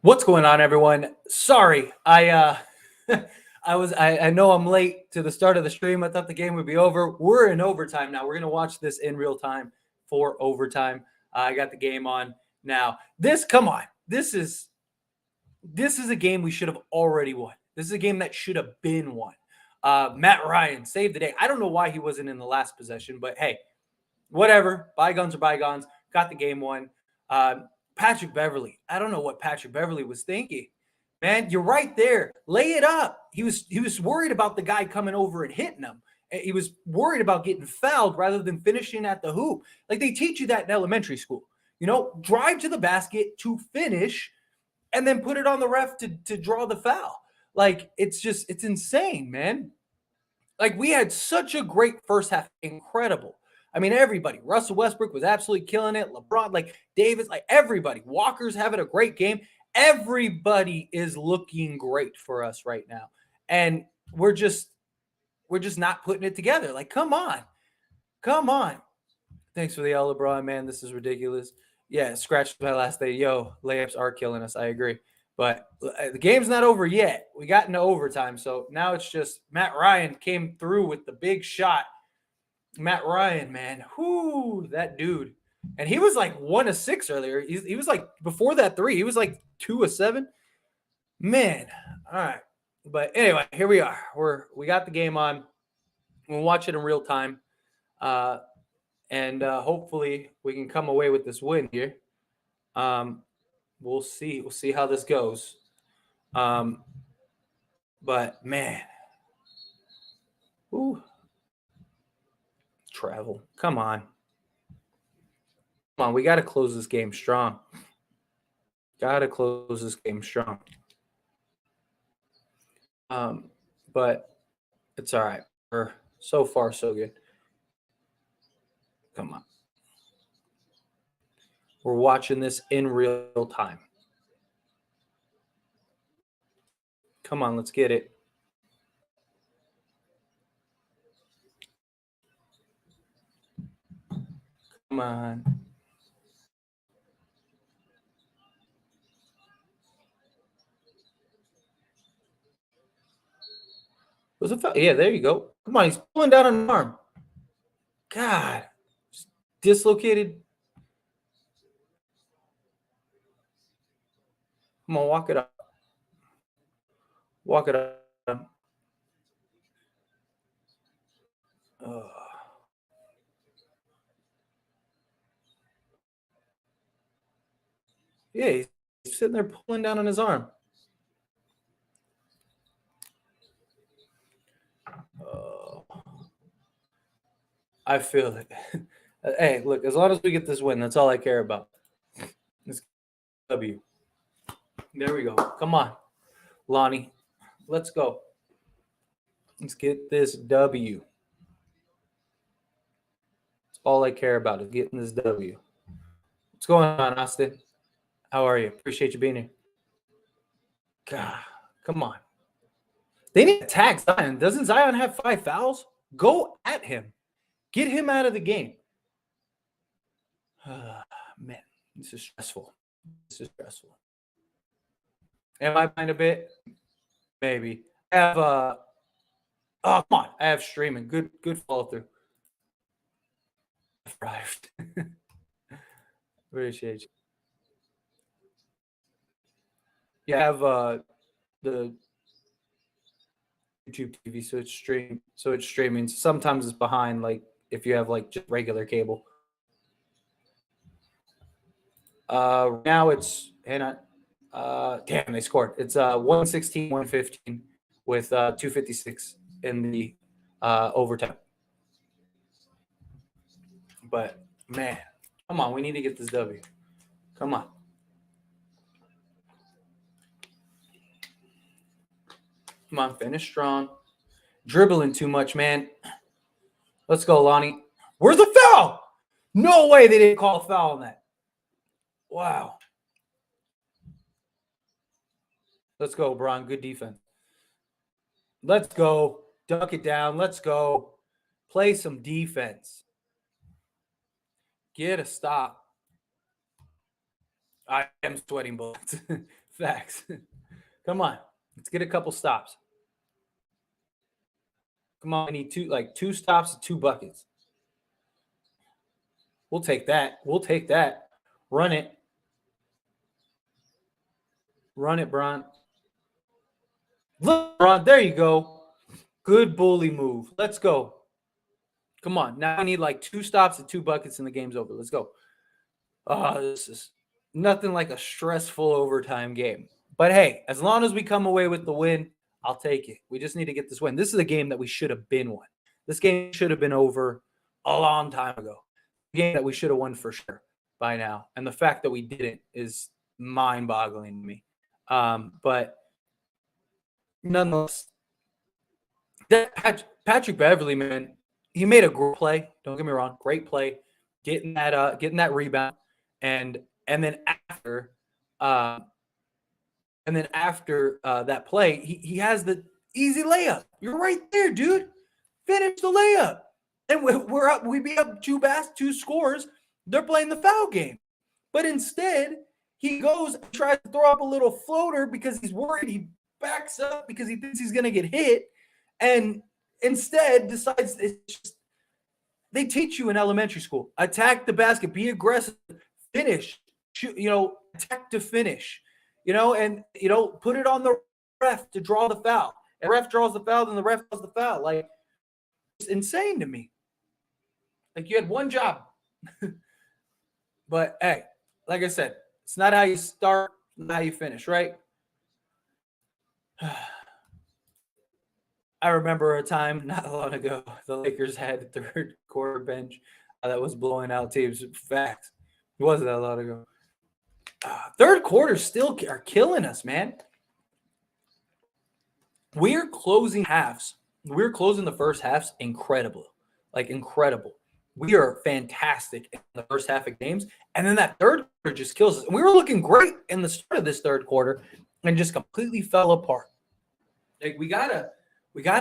What's going on, everyone? Sorry, I know I'm late to the start of the stream. I thought the game would be over. We're in overtime now. We're gonna watch this in real time for overtime. I got the game on now. Come on. This is a game we should have already won. This is a game that should have been won. Matt Ryan saved the day. I don't know why he wasn't in the last possession, but hey, whatever. Bygones are bygones. Got the game won. Patrick Beverly. I don't know what Patrick Beverly was thinking. Man, you're right there. Lay it up. He was worried about the guy coming over and hitting him. He was worried about getting fouled rather than finishing at the hoop. Like they teach you that in elementary school. Drive to the basket to finish and then put it on the ref to draw the foul. Like it's insane, man. Like we had such a great first half, incredible. I mean, everybody. Russell Westbrook was absolutely killing it. LeBron, like Davis, like everybody. Walker's having a great game. Everybody is looking great for us right now, and we're just not putting it together. Like, come on, come on. Thanks for the L, LeBron, man. This is ridiculous. Yeah, scratch my last day. Yo, layups are killing us. I agree. But the game's not over yet. We got into overtime. So now it's just Matt Ryan came through with the big shot. Matt Ryan, man. Whoo, that dude. And he was like 1 of 6 earlier. He was like, before that three, he was like 2 of 7. Man. All right. But anyway, here we are. We got the game on. We'll watch it in real time. And hopefully we can come away with this win here. We'll see. We'll see how this goes. But man, ooh, travel. Come on. We got to close this game strong. Got to close this game strong. But it's all right. We're so far so good. Come on. We're watching this in real time. Come on, let's get it. Come on. Was it foul? Yeah, there you go. Come on, he's pulling down an arm. God, dislocated. Come on, walk it up. Walk it up. Yeah, he's sitting there pulling down on his arm. I feel it. Hey, look, as long as we get this win, that's all I care about. Let's W. There we go. Come on, Lonnie. Let's go. Let's get this W. That's all I care about is getting this W. What's going on, Austin? How are you? Appreciate you being here. God, come on. They need to tag Zion. Doesn't Zion have 5 fouls? Go at him. Get him out of the game. Man, this is stressful. Am I behind a bit? Maybe. I have oh, come on. I have streaming. Good follow through. Arrived. Appreciate you. You have the YouTube TV, so it's streaming. Sometimes it's behind, like if you have like just regular cable. Now it's damn, they scored. It's 116, 115 with 2:56 in the overtime. But man, come on, we need to get this W. Come on. Come on, finish strong. Dribbling too much, man. Let's go, Lonnie. Where's the foul? No way they didn't call a foul on that. Wow. Let's go, Bron. Good defense. Let's go. Duck it down. Let's go. Play some defense. Get a stop. I am sweating bullets. Facts. Come on. Let's get a couple stops. Come on. I need two stops and 2 buckets. We'll take that. We'll take that. Run it. Run it, Bron. Look, Bron. There you go. Good bully move. Let's go. Come on. Now I need 2 stops and 2 buckets and the game's over. Let's go. Oh, this is nothing like a stressful overtime game. But hey, as long as we come away with the win, I'll take it. We just need to get this win. This is a game that we should have been won. This game should have been over a long time ago. A game that we should have won for sure by now. And the fact that we didn't is mind-boggling to me. But nonetheless, Patrick Beverley, man, he made a great play. Don't get me wrong, great play, getting that rebound, and then after that play, he has the easy layup. You're right there, dude. Finish the layup, and we're up. We beat up 2 scores. They're playing the foul game, but instead he goes and tries to throw up a little floater because he's worried. He backs up because he thinks he's gonna get hit. And instead decides they teach you in elementary school. Attack the basket, be aggressive, finish, shoot, attack to finish, and put it on the ref to draw the foul. And ref draws the foul, then the ref draws the foul. It's insane to me. You had one job. But hey, like I said, it's not how you start, not how you finish, right? I remember a time not long ago, the Lakers had a third quarter bench that was blowing out teams. Facts. It wasn't that long ago. Third quarters still are killing us, man. We're closing halves. We're closing the first halves incredible. Incredible. We are fantastic in the first half of games. And then that third quarter just kills us. And we were looking great in the start of this third quarter and just completely fell apart. We gotta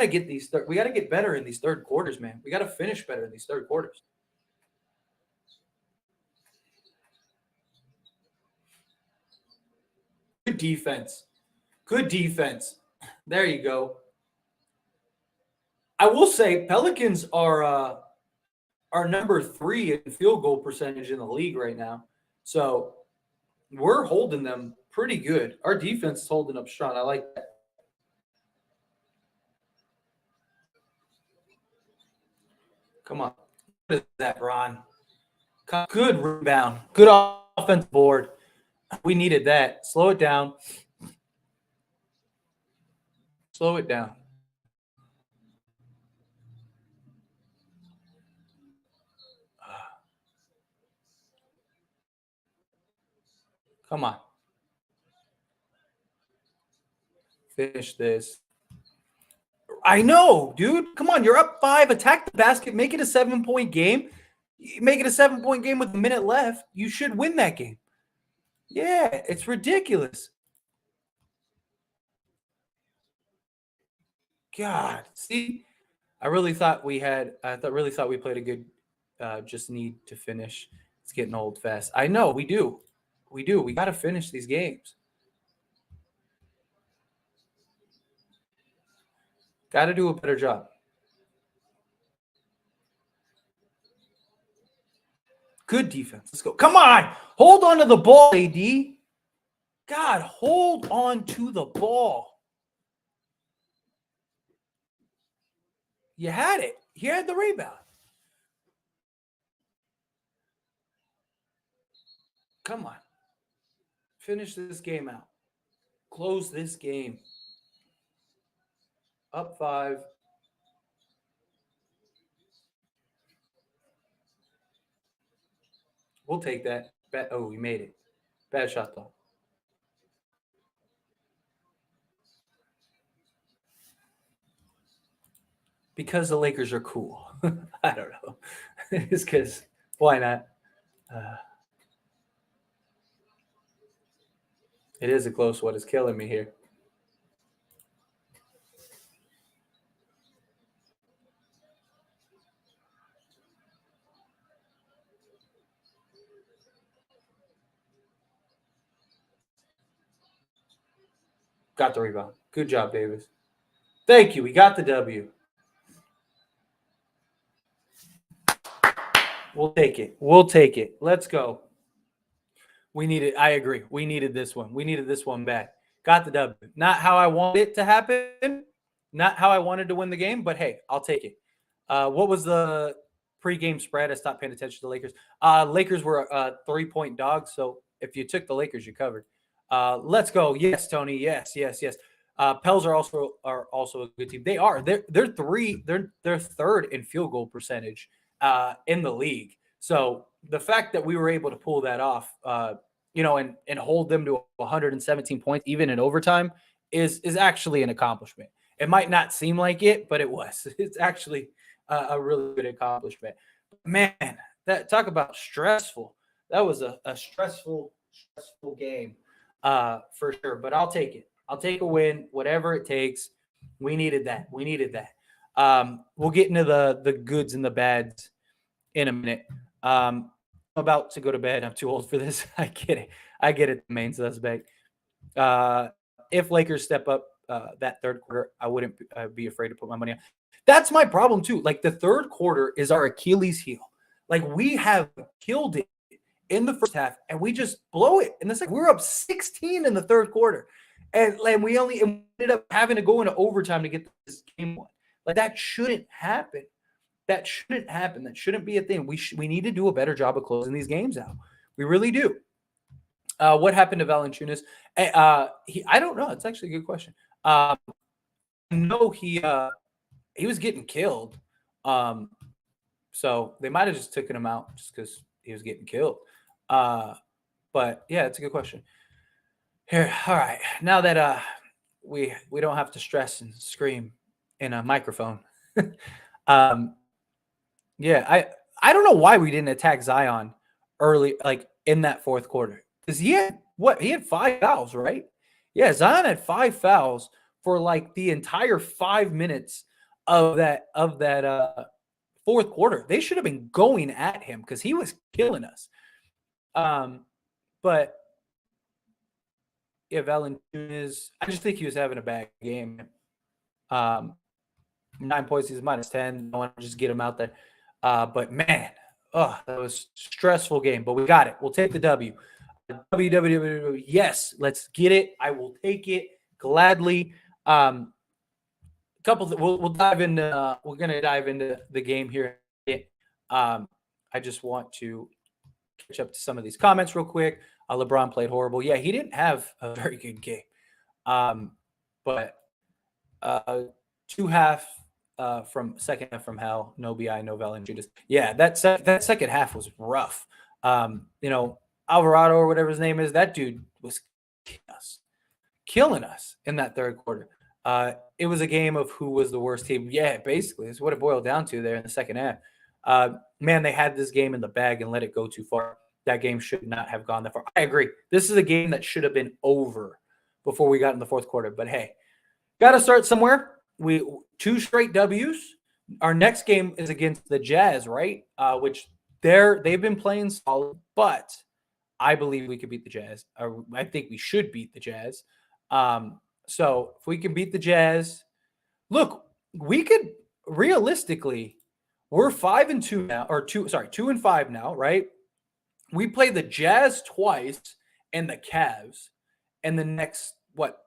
get we gotta get better in these third quarters, man. We gotta finish better in these third quarters. Good defense. Good defense. There you go. I will say Pelicans are number 3 in field goal percentage in the league right now. So we're holding them pretty good. Our defense is holding up strong. I like that. Come on. What is that, Ron? Good rebound. Good offense board. We needed that. Slow it down. Slow it down. Come on. Finish this. I know, dude. Come on. You're up 5. Attack the basket. Make it a 7-point game. Make it a 7-point game with a minute left. You should win that game. Yeah, it's ridiculous. God, see, I really thought we played a good. Just need to finish. It's getting old fast. I know we do. We do. We got to finish these games. Got to do a better job. Good defense. Let's go. Come on. Hold on to the ball, AD. God, hold on to the ball. You had it. You had the rebound. Come on. Finish this game out. Close this game. Up 5. We'll take that. Oh, we made it. Bad shot, though. Because the Lakers are cool. I don't know. It's because why not? It is a close one. It's killing me here. Got the rebound. Good job, Davis. Thank you. We got the W. We'll take it. We'll take it. Let's go. We needed. I agree. We needed this one. We needed this one bad. Got the W. Not how I wanted it to happen. Not how I wanted to win the game, but hey, I'll take it. What was the pregame spread? I stopped paying attention to the Lakers. Lakers were a 3-point dogs, so if you took the Lakers, you covered. Let's go. Yes, Tony. Yes, yes, yes. Pels are also a good team. They are. They're third in field goal percentage in the league. So the fact that we were able to pull that off, and hold them to 117 points even in overtime is actually an accomplishment. It might not seem like it, but it was. It's actually a really good accomplishment. Man, that talk about stressful. That was a stressful game for sure. But I'll take it. I'll take a win, whatever it takes. We needed that. We needed that. We'll get into the goods and the bads in a minute. I'm about to go to bed. I'm too old for this. I get it. I get it. The main suspect. If Lakers step up that third quarter, I wouldn't be afraid to put my money on. That's my problem too. Like the third quarter is our Achilles heel. Like we have killed it in the first half and we just blow it in the second. We're up 16 in the third quarter. And we only ended up having to go into overtime to get this game won. Like that shouldn't happen. That shouldn't happen. That shouldn't be a thing. We need to do a better job of closing these games out. We really do. What happened to Valanciunas? I don't know. It's actually a good question. I know he was getting killed. So they might have just taken him out just because he was getting killed. But yeah, it's a good question. Here, all right. Now that we don't have to stress and scream in a microphone. Yeah, I don't know why we didn't attack Zion early, like in that fourth quarter. Because he had 5 fouls, right? Yeah, Zion had 5 fouls for like the entire 5 minutes of that fourth quarter. They should have been going at him because he was killing us. But yeah, Valanciunas, I just think he was having a bad game. 9 points, he's -10. I want to just get him out there. But man, that was a stressful game. But we got it. We'll take the W. WWW. Yes, let's get it. I will take it gladly. We'll dive into. We're gonna dive into the game here. I just want to catch up to some of these comments real quick. LeBron played horrible. Yeah, he didn't have a very good game. But 2 half from second half from hell. No BI, no Valanciunas. Yeah, that second half was rough. Alvarado or whatever his name is, that dude was killing us in that third quarter. It was a game of who was the worst team. Yeah, basically, it's what it boiled down to there in the second half. Man, they had this game in the bag and let it go too far. That game should not have gone that far. I agree. This is a game that should have been over before we got in the fourth quarter. But hey, got to start somewhere. 2 straight W's. Our next game is against the Jazz, right? Which they've been playing solid, but I believe we could beat the Jazz. I think we should beat the Jazz. So if we can beat the Jazz, look, we could realistically, we're 5-2 now, 2-5 now, right? We play the Jazz twice and the Cavs in the next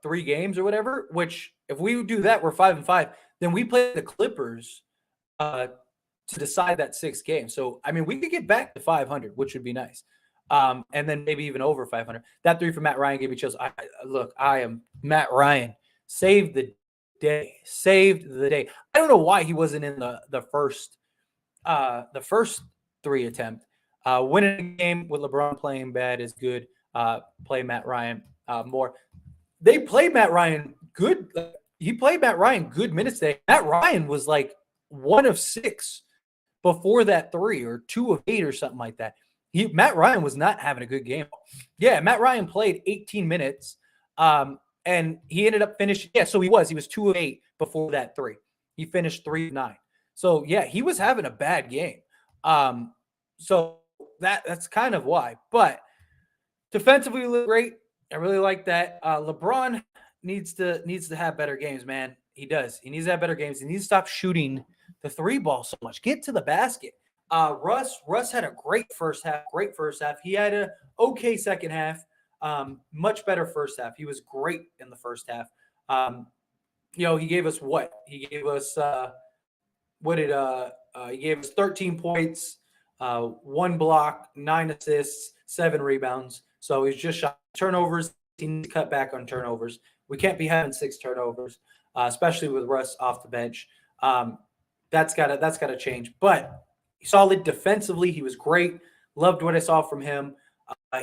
3 games or whatever. Which if we do that, we're 5-5. Then we play the Clippers to decide that 6th game. So I mean, we could get back to 500, which would be nice. And then maybe even over 500. That 3 from Matt Ryan gave me chills. I am Matt Ryan. Saved the day. Saved the day. I don't know why he wasn't in the first 3 attempt. Winning a game with LeBron playing bad is good. Play Matt Ryan more. They played Matt Ryan good. He played Matt Ryan good minutes today. Matt Ryan was like 1 of 6 before that 3 or 2 of 8 or something like that. Matt Ryan was not having a good game. Yeah, Matt Ryan played 18 minutes, and he ended up finishing. Yeah, so he was 2 of 8 before that 3. He finished 3 of 9. So yeah, he was having a bad game. So that's kind of why. But defensively, we look great. I really like that. LeBron, needs to have better games, man. He does. He needs to have better games. He needs to stop shooting the three ball so much. Get to the basket. Russ had a great first half. Great first half. He had a okay second half. Much better first half. He was great in the first half. He gave us what? He gave us he gave us 13 points, one block, 9 assists, 7 rebounds. So he's just shot turnovers. He needs to cut back on turnovers. We can't be having 6 turnovers, especially with Russ off the bench. That's gotta change. But solid defensively, he was great. Loved what I saw from him.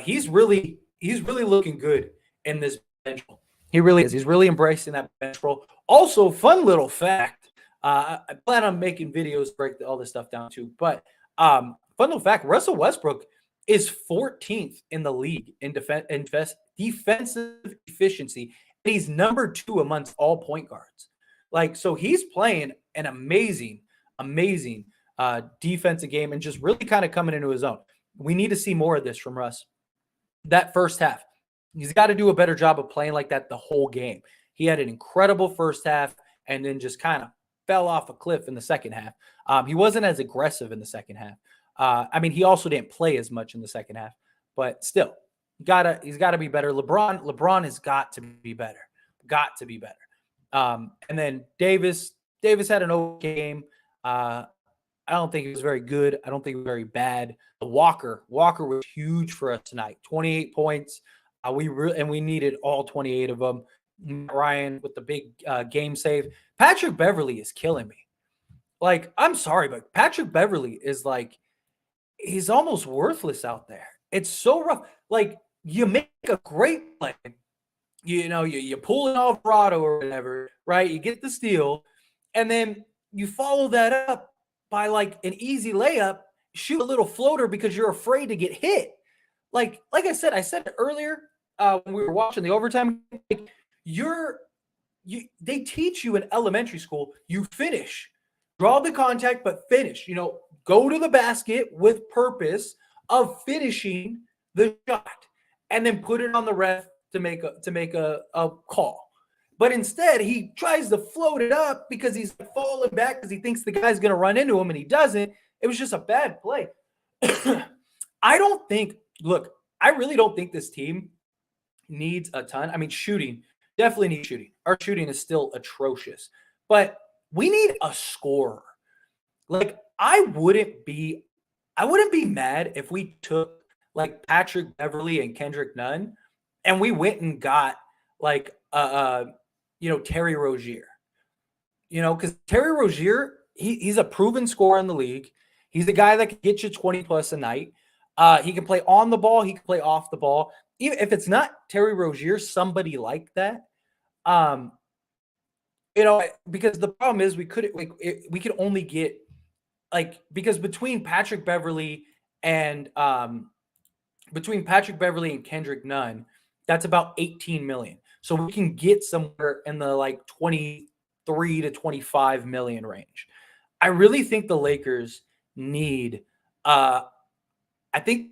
He's really looking good in this bench role. He really is. He's really embracing that bench role. Also, fun little fact. I plan on making videos break all this stuff down too. But fun little fact: Russell Westbrook is 14th in the league in defensive efficiency, and he's number 2 amongst all point guards. So he's playing an amazing defensive game and just really kind of coming into his own. We need to see more of this from Russ. That first half, he's got to do a better job of playing like that the whole game. He had an incredible first half and then just kind of fell off a cliff in the second half. He wasn't as aggressive in the second half. He also didn't play as much in the second half, but still, he's got to be better. LeBron has got to be better. And then Davis had an okay game. I don't think he was very good. I don't think he was very bad. Walker was huge for us tonight. 28 points. We needed all 28 of them. Ryan with the big game save. Patrick Beverley is killing me. I'm sorry, but Patrick Beverley is he's almost worthless out there. It's so rough. You make a great play. You pull an Alvarado or whatever, right? You get the steal, and then you follow that up by an easy layup, shoot a little floater because you're afraid to get hit. Like I said it earlier when we were watching the overtime. They teach you in elementary school, you finish, draw the contact, but finish. Go to the basket with purpose of finishing the shot, and then put it on the ref to make a call. But instead, he tries to float it up because he's falling back because he thinks the guy's going to run into him, and he doesn't. It was just a bad play. I really don't think this team needs a ton. Shooting, definitely needs shooting. Our shooting is still atrocious. But we need a scorer. I wouldn't be mad if we took Patrick Beverley and Kendrick Nunn and we went and got Terry Rozier. Because Terry Rozier, he's a proven scorer in the league. He's the guy that can get you 20 plus a night. He can play on the ball. He can play off the ball. Even if it's not Terry Rozier, somebody like that. Because the problem is we could only get because between Patrick Beverley and Kendrick Nunn, that's about 18 million. So we can get somewhere in the 23 to 25 million range. I really think the Lakers need they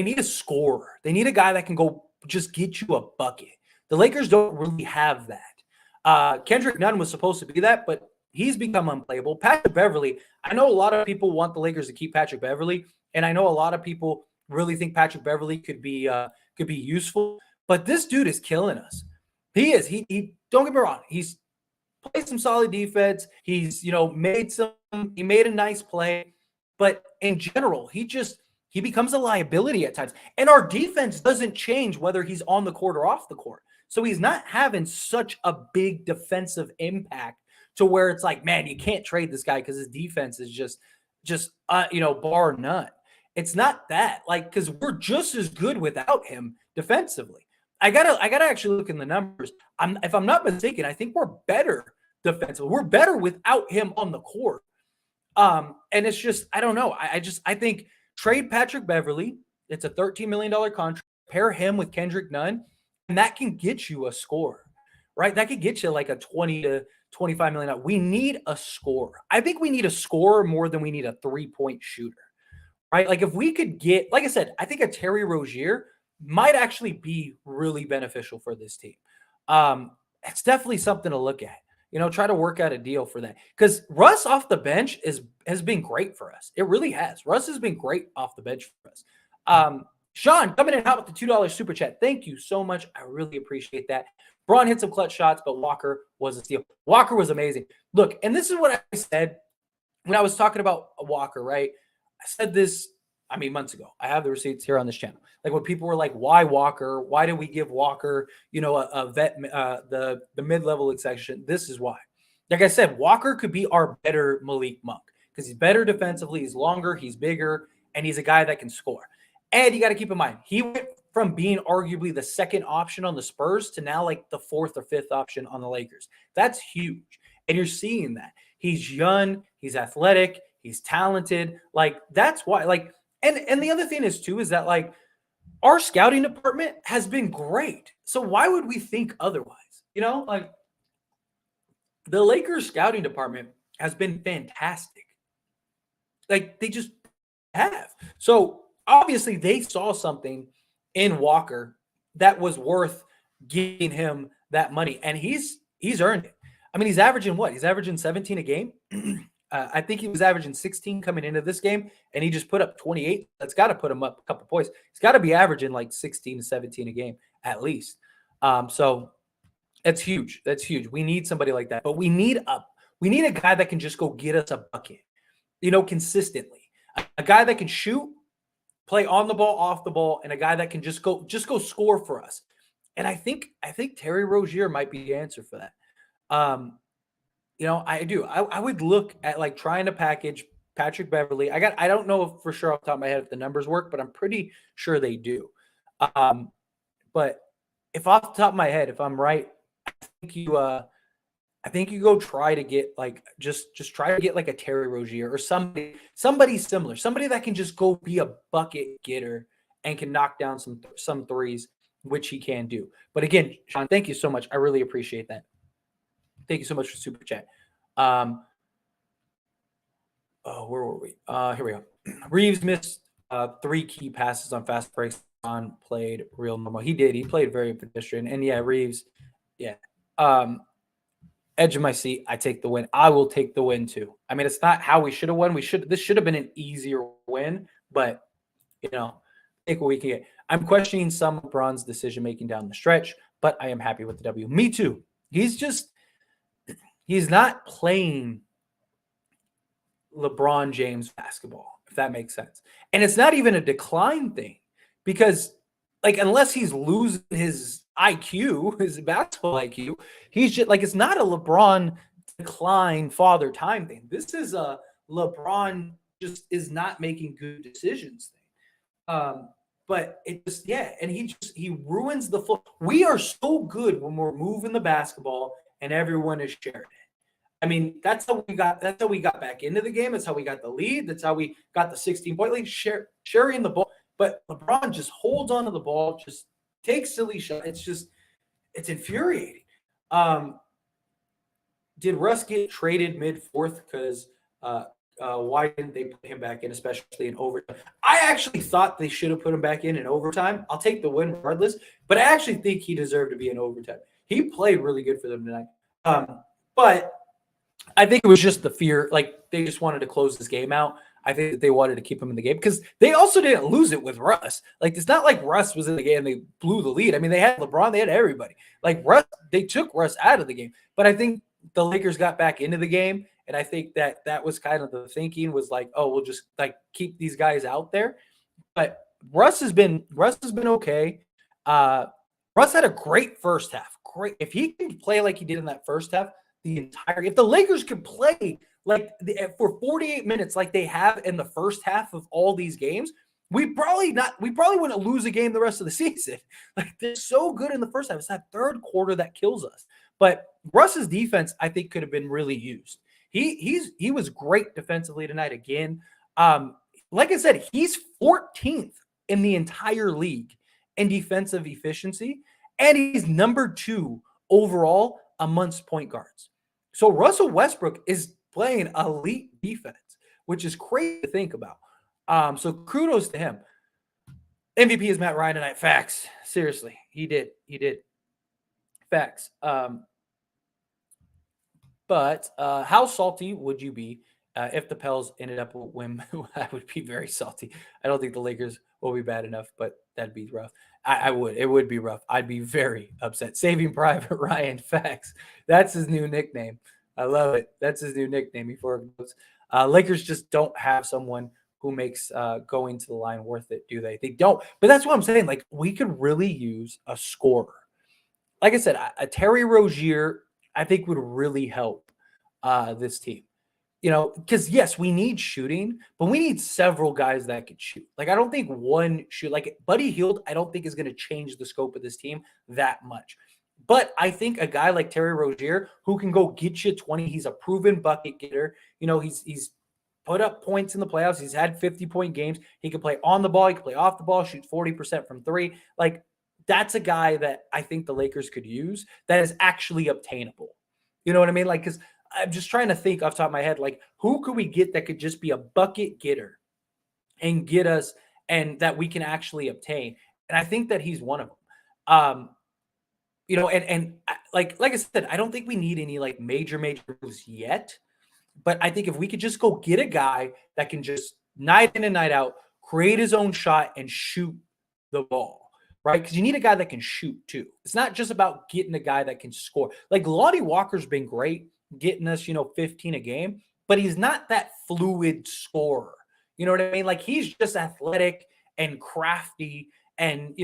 need a scorer. They need a guy that can go just get you a bucket. The Lakers don't really have that. Kendrick Nunn was supposed to be that, but he's become unplayable. Patrick Beverley, I know a lot of people want the Lakers to keep Patrick Beverley, and I know a lot of people really think Patrick Beverley could be useful, but this dude is killing us. He is. He don't get me wrong. He's played some solid defense. He's made a nice play, but in general, he becomes a liability at times. And our defense doesn't change whether he's on the court or off the court. So he's not having such a big defensive impact to where it's man, you can't trade this guy because his defense is just bar none. It's not that, because we're just as good without him defensively. I gotta actually look in the numbers. If I'm not mistaken, I think we're better defensively. We're better without him on the court. And it's just, I don't know. I think trade Patrick Beverley. It's a $13 million contract. Pair him with Kendrick Nunn, and that can get you a scorer, right? That could get you a 20 to 25 million. We need a scorer. I think we need a scorer more than we need a 3-point shooter, right? If we could get, like I said, I think a Terry Rozier might actually be really beneficial for this team. It's definitely something to look at. Try to work out a deal for that. Because Russ off the bench has been great for us. It really has. Russ has been great off the bench for us. Sean, coming in hot with the $2 super chat. Thank you so much. I really appreciate that. Braun hit some clutch shots, but Walker was a steal. Walker was amazing. Look, and this is what I said when I was talking about Walker, right? I said this, months ago. I have the receipts here on this channel. Like when people were like, why Walker? Why did we give Walker, a vet, the mid-level exception? This is why. Like I said, Walker could be our better Malik Monk because he's better defensively. He's longer, he's bigger, and he's a guy that can score. And you got to keep in mind, he went from being arguably the second option on the Spurs to now like the fourth or fifth option on the Lakers. That's huge. And you're seeing that. He's young, he's athletic, he's talented. Like that's why, like, and the other thing is too, is that like our scouting department has been great. So why would we think otherwise? Like the Lakers scouting department has been fantastic. Like they just have. So obviously they saw something in Walker that was worth giving him that money. And he's earned it. He's averaging what? He's averaging 17 a game. I think he was averaging 16 coming into this game, and he just put up 28. That's got to put him up a couple points. He's got to be averaging like 16 to 17 a game at least. So that's huge. That's huge. We need somebody like that, but we need a guy that can just go get us a bucket, consistently. A guy that can shoot, play on the ball, off the ball, and a guy that can just go score for us. And I think Terry Rozier might be the answer for that. I do. I would look at like trying to package Patrick Beverley. I don't know for sure off the top of my head if the numbers work, but I'm pretty sure they do. But if off the top of my head, if I'm right, I think you go try to get like just try to get like a Terry Rozier or somebody similar, somebody that can just go be a bucket getter and can knock down some threes, which he can do. But again, Sean, thank you so much. I really appreciate that. Thank you so much for super chat. Where were we? Here we go. Reeves missed 3 key passes on fast breaks. On played real normal. He did. He played very pedestrian. And yeah, Reeves. Yeah. Edge of my seat. I take the win. I will take the win too. It's not how we should have won. This should have been an easier win, but take what we can get. I'm questioning some of LeBron's decision making down the stretch, but I am happy with the W. Me too. He's not playing LeBron James basketball, if that makes sense. And it's not even a decline thing because, like, unless he's losing his IQ, his basketball IQ, he's just like, it's not a LeBron decline father time thing. This is a LeBron just is not making good decisions thing. But it just, and he ruins the flow. We are so good when we're moving the basketball and everyone is sharing it. That's how we got back into the game. That's how we got the lead. That's how we got the 16-point lead, sharing the ball. But LeBron just holds onto the ball, just takes silly shots. It's infuriating. Did Russ get traded mid-fourth? Because why didn't they put him back in, especially in overtime? I actually thought they should have put him back in overtime. I'll take the win regardless, but I actually think he deserved to be in overtime. He played really good for them tonight. But I think it was just the fear, like they just wanted to close this game out. I think that they wanted to keep him in the game because they also didn't lose it with Russ. Like, it's not like Russ was in the game and they blew the lead. They had LeBron, they had everybody. Like, Russ, they took Russ out of the game. But I think the Lakers got back into the game, and I think that was kind of the thinking was like, oh, we'll just like keep these guys out there. But Russ has been okay. Russ had a great first half. Great. If he can play like he did in that first half, if the Lakers could play like for 48 minutes like they have in the first half of all these games, we probably wouldn't lose a game the rest of the season. Like, they're so good in the first half. It's that third quarter that kills us. But Russ's defense, I think, could have been really used. He was great defensively tonight again. Like I said, he's 14th in the entire league in defensive efficiency, and he's number 2 overall amongst point guards. So Russell Westbrook is playing elite defense, which is crazy to think about. So kudos to him. MVP is Matt Ryan tonight. Facts. Seriously, he did. Facts. But how salty would you be if the Pels ended up with win? I would be very salty. I don't think the Lakers will be bad enough, but that'd be rough. I would. It would be rough. I'd be very upset. Saving Private Ryan. Facts. That's his new nickname. I love it. That's his new nickname before it goes. Lakers just don't have someone who makes going to the line worth it, do they? They don't. But that's what I'm saying. Like, we could really use a scorer. Like I said, a Terry Rozier, I think would really help this team. You know, because yes, we need shooting, but we need several guys that could shoot. Like, I don't think one shoot, like Buddy Hield, I don't think is going to change the scope of this team that much. But I think a guy like Terry Rozier, who can go get you 20, he's a proven bucket getter. You know, he's put up points in the playoffs. He's had 50-point games. He can play on the ball. He can play off the ball, shoot 40% from three. Like, that's a guy that I think the Lakers could use that is actually obtainable. You know what I mean? Like, because I'm just trying to think off the top of my head, like, who could we get that could just be a bucket getter and get us and that we can actually obtain? And I think that he's one of them. You know, and like I said, I don't think we need any like major moves yet. But I think if we could just go get a guy that can just night in and night out create his own shot and shoot the ball, right? Because you need a guy that can shoot too. It's not just about getting a guy that can score. Like Lonnie Walker's been great getting us, 15 a game, but he's not that fluid scorer. You know what I mean? Like he's just athletic and crafty and,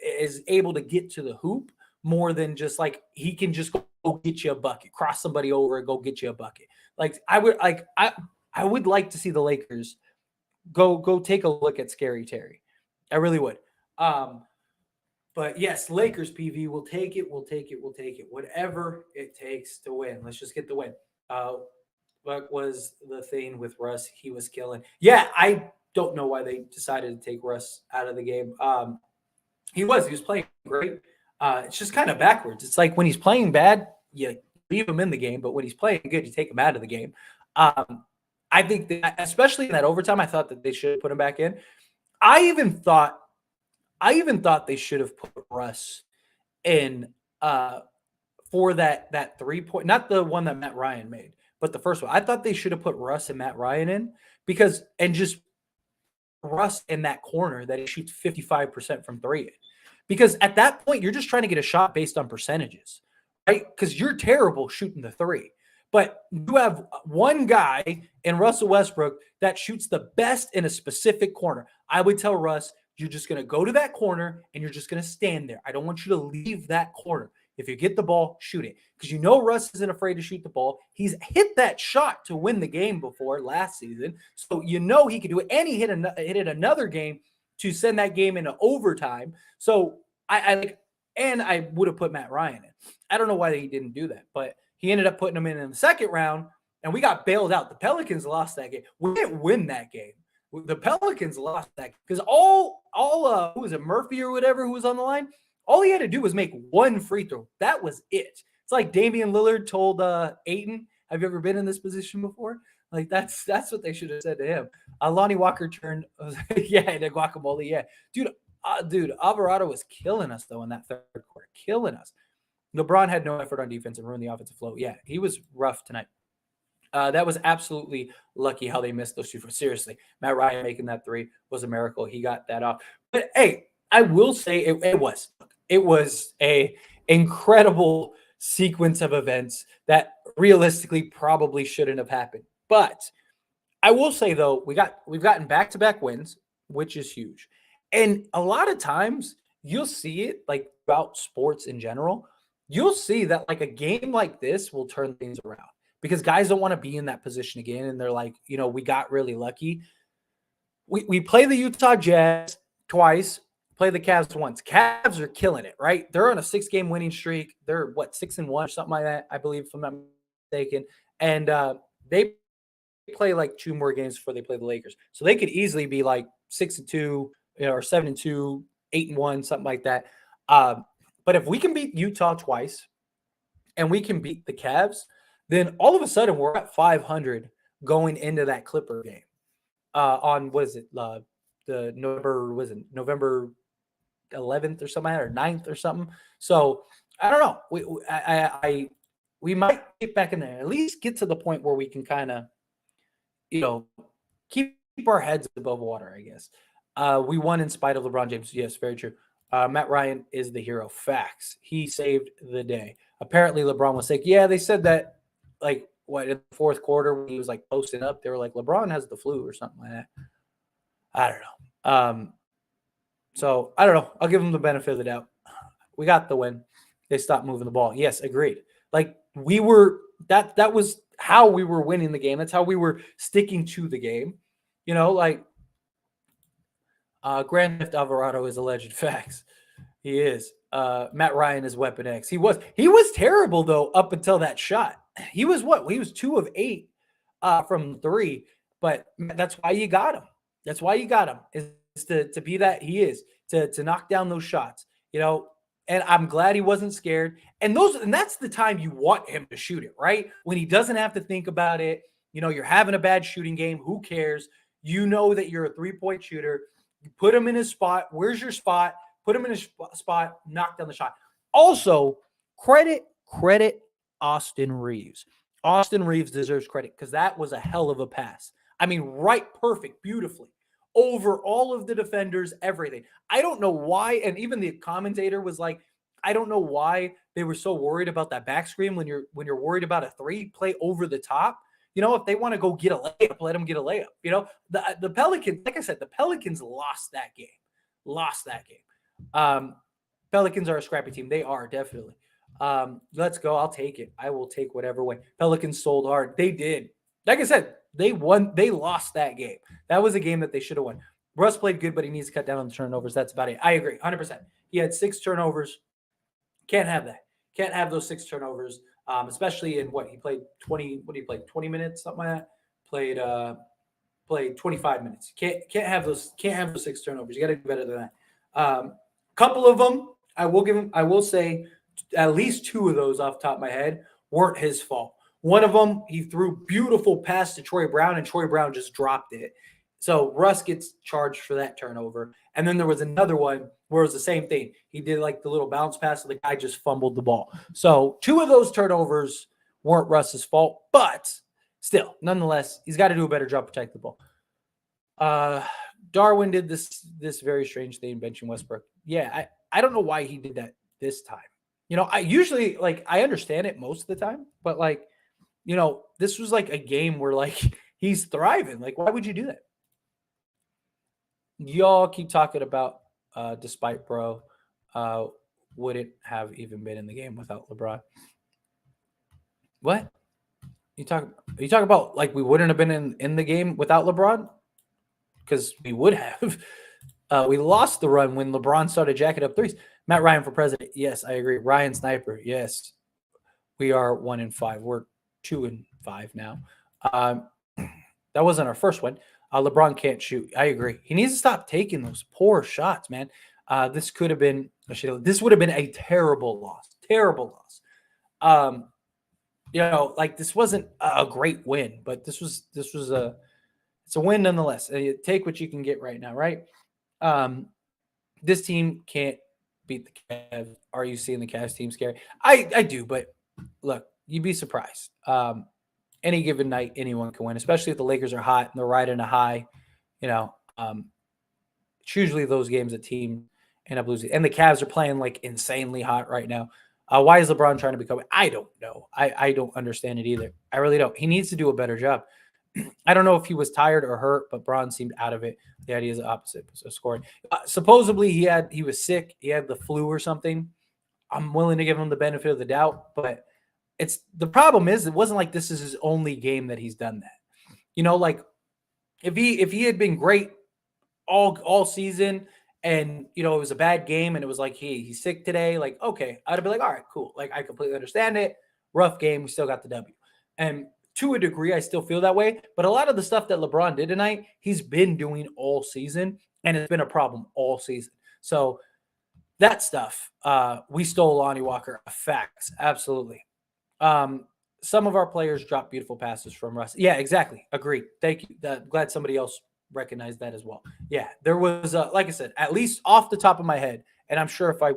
is able to get to the hoop more than just like he can just go get you a bucket, cross somebody over and go get you a bucket. Like I would like to see the Lakers go take a look at Scary Terry. I really would. But yes, Lakers PV will take it. We'll take it. We'll take it. Whatever it takes to win. Let's just get the win. What was the thing with Russ? He was killing. Yeah, I don't know why they decided to take Russ out of the game. He was playing great. It's just kind of backwards. It's like when he's playing bad, you leave him in the game, but when he's playing good, you take him out of the game. I think that, especially in that overtime, I thought that they should put him back in. I even thought they should have put Russ in for that 3-point, not the one that Matt Ryan made, but the first one. I thought they should have put Russ and Matt Ryan in and just Russ in that corner that he shoots 55% from three. Because at that point, you're just trying to get a shot based on percentages, right? Because you're terrible shooting the three. But you have one guy in Russell Westbrook that shoots the best in a specific corner. I would tell Russ, you're just going to go to that corner and you're just going to stand there. I don't want you to leave that corner. If you get the ball, shoot it. Because Russ isn't afraid to shoot the ball. He's hit that shot to win the game before last season. So he could do it. And he hit it another game to send that game into overtime. So I would have put Matt Ryan in. I don't know why he didn't do that, but he ended up putting him in the second round, and we got bailed out. The Pelicans lost that game. We didn't win that game. The Pelicans lost that because all who was it, Murphy or whatever, who was on the line, all he had to do was make one free throw. That was it. It's like Damian Lillard told Ayton, "Have you ever been in this position before?" Like that's what they should have said to him. Lonnie Walker turned, yeah, the guacamole, yeah, dude, Alvarado was killing us though in that third quarter, killing us. LeBron had no effort on defense and ruined the offensive flow. Yeah, he was rough tonight. That was absolutely lucky how they missed those two. Seriously, Matt Ryan making that three was a miracle. He got that off. But hey, I will say it was a incredible sequence of events that realistically probably shouldn't have happened. But I will say though, we've gotten back-to-back wins, which is huge. And a lot of times you'll see it like about sports in general. You'll see that like a game like this will turn things around because guys don't want to be in that position again. And they're like, we got really lucky. We play the Utah Jazz twice, play the Cavs once. Cavs are killing it, right? They're on a 6-game winning streak. They're 6-1 or something like that, I believe, if I'm not mistaken. And they play like 2 more games before they play the Lakers. So they could easily be like 6-2, or 7-2, 8-1, something like that. But if we can beat Utah twice and we can beat the Cavs, then all of a sudden we're at 500 going into that Clipper game on, what is it, the November 11th or something, or 9th or something. So I don't know. We might get back in there. At least get to the point where we can kind of, keep our heads above water. I guess. We won in spite of LeBron James. Yes, very true. Matt Ryan is the hero. Facts. He saved the day. Apparently, LeBron was sick. Yeah, they said that, like, what, in the fourth quarter when he was like posting up, they were like, LeBron has the flu or something like that. I don't know. So I don't know. I'll give him the benefit of the doubt. We got the win. They stopped moving the ball. Yes, agreed. Like, we were that was how we were winning the game. That's how we were sticking to the game. Like, Grand Theft Alvarado is alleged facts. He is. Matt Ryan is Weapon X. He was terrible though up until that shot. He was what? He was 2 of 8 from 3, but that's why you got him. That's why you got him, is to be that he is, to knock down those shots. And I'm glad he wasn't scared. And that's the time you want him to shoot it, right? When he doesn't have to think about it. You're having a bad shooting game. Who cares? You know that you're a 3-point shooter. You put him in his spot. Where's your spot? Put him in his spot. Knock down the shot. Also, credit Austin Reeves. Austin Reeves deserves credit because that was a hell of a pass. I mean, right, perfect, beautifully. Over all of the defenders, everything. I don't know why, and even the commentator was like, I don't know why they were so worried about that back screen when you're worried about a 3, play over the top. If they want to go get a layup, let them get a layup. The Pelicans, like I said, the Pelicans lost that game. Pelicans are a scrappy team. They are, definitely. Let's go. I'll take it. I will take whatever way. Pelicans sold hard. They did. Like I said, they won. They lost that game. That was a game that they should have won. Russ played good, but he needs to cut down on the turnovers. That's about it. I agree, 100%. He had 6 turnovers. Can't have that. Can't have those 6 turnovers, especially in what he played 20. What did he play? 20 minutes, something like that. Played 25 minutes. Can't have those. Can't have those 6 turnovers. You got to do better than that. Couple of them, I will give him. I will say, at least 2 of those off the top of my head weren't his fault. One of them, he threw beautiful pass to Troy Brown, and Troy Brown just dropped it. So Russ gets charged for that turnover. And then there was another one where it was the same thing. He did like the little bounce pass, and the guy just fumbled the ball. So 2 of those turnovers weren't Russ's fault, but still, nonetheless, he's got to do a better job protecting the ball. Darwin did this very strange thing, benching Westbrook. Yeah, I don't know why he did that this time. I usually, like, I understand it most of the time, but like, this was like a game where like he's thriving. Like, why would you do that? Y'all keep talking about despite bro wouldn't have even been in the game without LeBron. What? You talk about like we wouldn't have been in the game without LeBron? Because we would have. We lost the run when LeBron started jacking up threes. Matt Ryan for president. Yes, I agree. Ryan Sniper. Yes. We are 1-5. We're 2-5 now. That wasn't our first one. LeBron can't shoot. I agree. He needs to stop taking those poor shots, man. This would have been a terrible loss. Terrible loss. Like this wasn't a great win, but this was it's a win nonetheless. Take what you can get right now, right? This team can't beat the Cavs. Are you seeing the Cavs team scary? I do, but look, you'd be surprised. Any given night, anyone can win, especially if the Lakers are hot and they're riding a high. It's usually those games that team end up losing. And the Cavs are playing like insanely hot right now. Why is LeBron trying to become? I don't know. I don't understand it either. I really don't. He needs to do a better job. I don't know if he was tired or hurt, but Bron seemed out of it. The idea is the opposite. So scoring. Supposedly he was sick. He had the flu or something. I'm willing to give him the benefit of the doubt, but the problem is it wasn't like this is his only game that he's done that. Like if he had been great all season and it was a bad game and it was like he's sick today, like okay, I'd be like, all right, cool. Like I completely understand it. Rough game, we still got the W. And to a degree, I still feel that way. But a lot of the stuff that LeBron did tonight, he's been doing all season, and it's been a problem all season. So that stuff, we stole Lonnie Walker. Facts, absolutely. Some of our players dropped beautiful passes from Russ. Yeah, exactly. Agreed. Thank you. Glad somebody else recognized that as well. Yeah, there was, like I said, at least off the top of my head, and I'm sure if I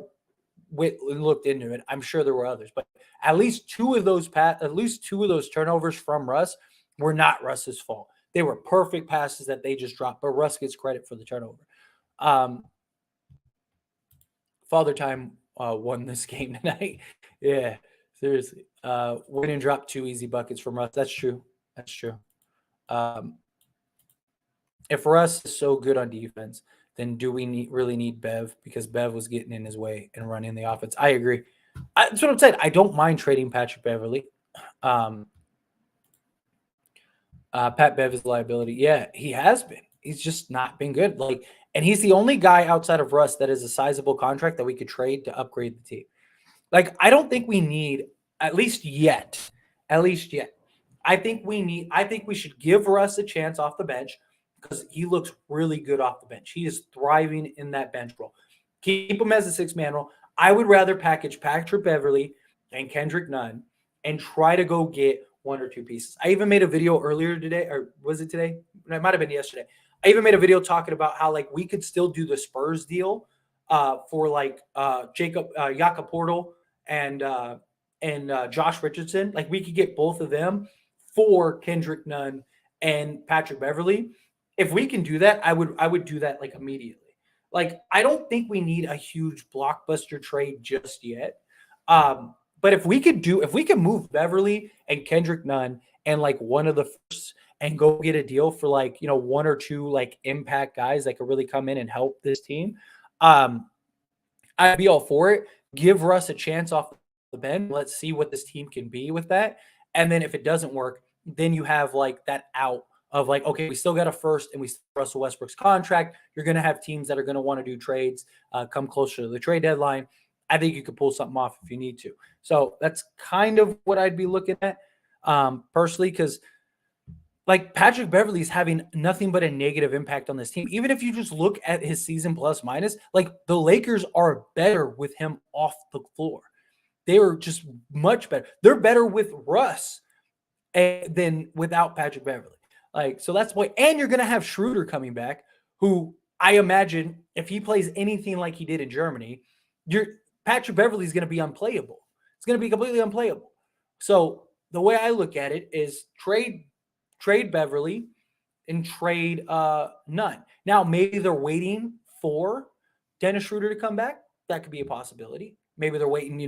looked into it. I'm sure there were others, but at least two of those turnovers from Russ were not Russ's fault. They were perfect passes that they just dropped, but Russ gets credit for the turnover. Father Time won this game tonight. Yeah, seriously. Win and drop 2 easy buckets from Russ. That's true. That's true. If Russ is so good on defense, then do we really need Bev? Because Bev was getting in his way and running the offense. I agree. That's what I'm saying. I don't mind trading Patrick Beverly. Pat Bev is a liability. Yeah, he has been. He's just not been good. And he's the only guy outside of Russ that is a sizable contract that we could trade to upgrade the team. I don't think we need, at least yet. I think we should give Russ a chance off the bench because he looks really good off the bench. He is thriving in that bench role. Keep him as a 6-man role. I would rather package Patrick Beverly and Kendrick Nunn and try to go get 1 or 2 pieces. I even made a video earlier today, or was it today? It might have been yesterday. I even made a video talking about how we could still do the Spurs deal for Jacob Portal and Josh Richardson. We could get both of them for Kendrick Nunn and Patrick Beverly. If we can do that, I would do that immediately. I don't think we need a huge blockbuster trade just yet. But if we can move Beverly and Kendrick Nunn and one of the first and go get a deal for 1 or 2 impact guys that could really come in and help this team, I'd be all for it. Give Russ a chance off the bench. Let's see what this team can be with that. And then if it doesn't work, then you have that out of okay, we still got a first and we still have Russell Westbrook's contract. You're going to have teams that are going to want to do trades come closer to the trade deadline. I think you could pull something off if you need to. So that's kind of what I'd be looking at personally, because Patrick Beverly's having nothing but a negative impact on this team. Even if you just look at his season plus minus, the Lakers are better with him off the floor. They are just much better. They're better with Russ than without Patrick Beverly. So that's why. And you're going to have Schroeder coming back, who I imagine if he plays anything like he did in Germany, Patrick Beverly is going to be unplayable. It's going to be completely unplayable. So the way I look at it is trade Beverly and trade Nunn. Now, maybe they're waiting for Dennis Schroeder to come back. That could be a possibility. Maybe they're waiting,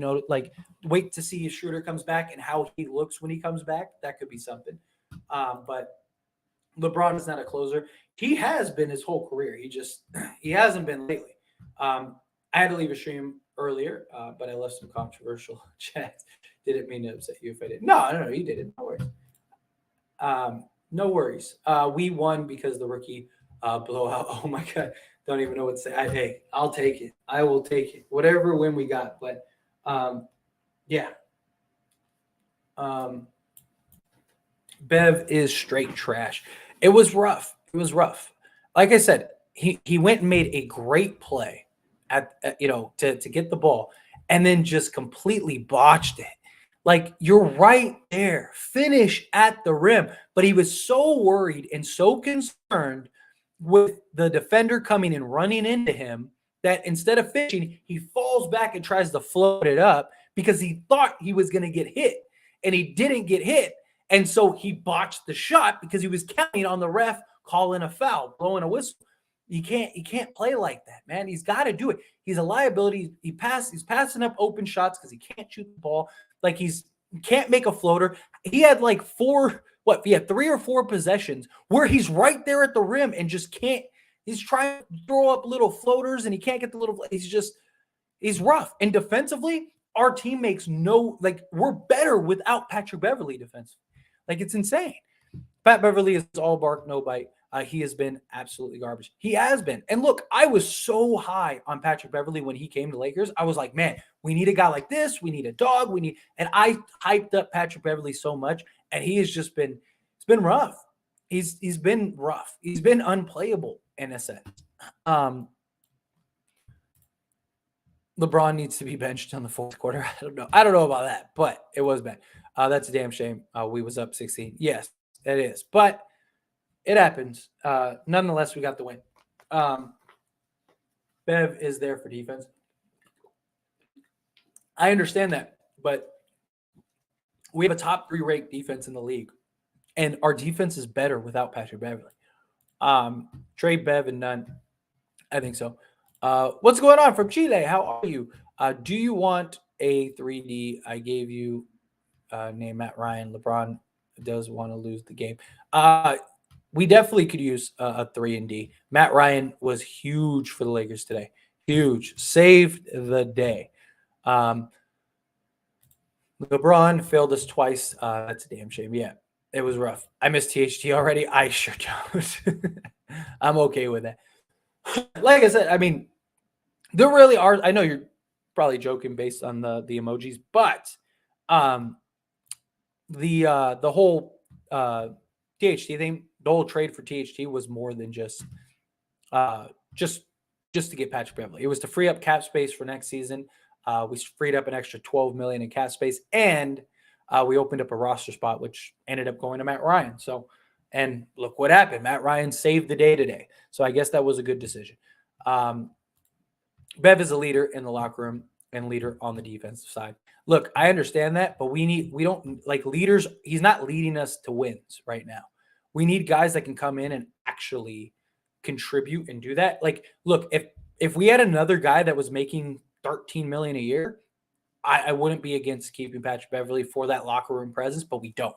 wait to see if Schroeder comes back and how he looks when he comes back. That could be something. But LeBron is not a closer. He has been his whole career. He hasn't been lately. I had to leave a stream earlier, but I left some controversial chats. Didn't mean to upset you if I did. No, you didn't. No worries. No worries. We won because the rookie blowout. Oh my God. Don't even know what to say. Hey, I'll take it. I will take it. Whatever win we got. But yeah. Bev is straight trash. It was rough. Like I said, he went and made a great play to get the ball and then just completely botched it. You're right there. Finish at the rim. But he was so worried and so concerned with the defender coming and running into him that instead of finishing, he falls back and tries to float it up because he thought he was going to get hit. And he didn't get hit. And so he botched the shot because he was counting on the ref calling a foul, blowing a whistle. He can't play like that, man. He's got to do it. He's a liability. He's passing up open shots because he can't shoot the ball. He can't make a floater. He had 3 or 4 possessions where he's right there at the rim and just can't. He's trying to throw up little floaters and he can't get the little. He's rough. And defensively, our team makes we're better without Patrick Beverly defensively. It's insane. Pat Beverly is all bark, no bite. He has been absolutely garbage. He has been. And look, I was so high on Patrick Beverly when he came to Lakers. I was like, man, we need a guy like this. We need a dog. And I hyped up Patrick Beverly so much. And he has just been, it's been rough. He's been rough. He's been unplayable in a sense. LeBron needs to be benched in the fourth quarter. I don't know about that, but it was bad. That's a damn shame. We was up 16. Yes, it is. But it happens. Nonetheless, we got the win. Bev is there for defense. I understand that, but we have a top 3 ranked defense in the league, and our defense is better without Patrick Beverly. Trade Bev and none. I think so. What's going on from Chile? How are you? Do you want a 3D? I gave you name Matt Ryan. LeBron does want to lose the game. We definitely could use a 3 and D. Matt Ryan was huge for the Lakers today. Huge. Saved the day. LeBron failed us twice. That's a damn shame. Yeah, it was rough. I missed THT already. I sure don't. I'm okay with that. Like I said, I mean, there really are. I know you're probably joking based on the emojis, but the whole THT thing, the whole trade for THT was more than just to get Patrick Beverly. It was to free up cap space for next season. We freed up an extra $12 million in cap space, and we opened up a roster spot, which ended up going to Matt Ryan. So, and look what happened. Matt Ryan saved the day today. So I guess that was a good decision. Bev is a leader in the locker room and leader on the defensive side. Look, I understand that, but we don't like leaders. He's not leading us to wins right now. We need guys that can come in and actually contribute and do that. Like, look, if we had another guy that was making $13 million a year, I wouldn't be against keeping Patrick Beverly for that locker room presence, but we don't.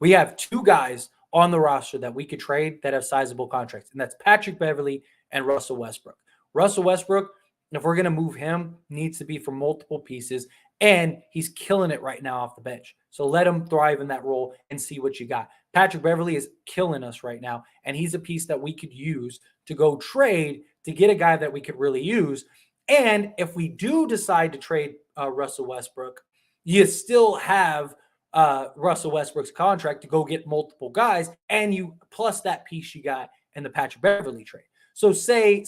We have 2 guys on the roster that we could trade that have sizable contracts, and that's Patrick Beverly and Russell Westbrook. Russell Westbrook, if we're going to move him, needs to be for multiple pieces, and he's killing it right now off the bench. So let him thrive in that role and see what you got. Patrick Beverly is killing us right now, and he's a piece that we could use to go trade to get a guy that we could really use. And if we do decide to trade Russell Westbrook, you still have Russell Westbrook's contract to go get multiple guys, and you plus that piece you got in the Patrick Beverly trade. So say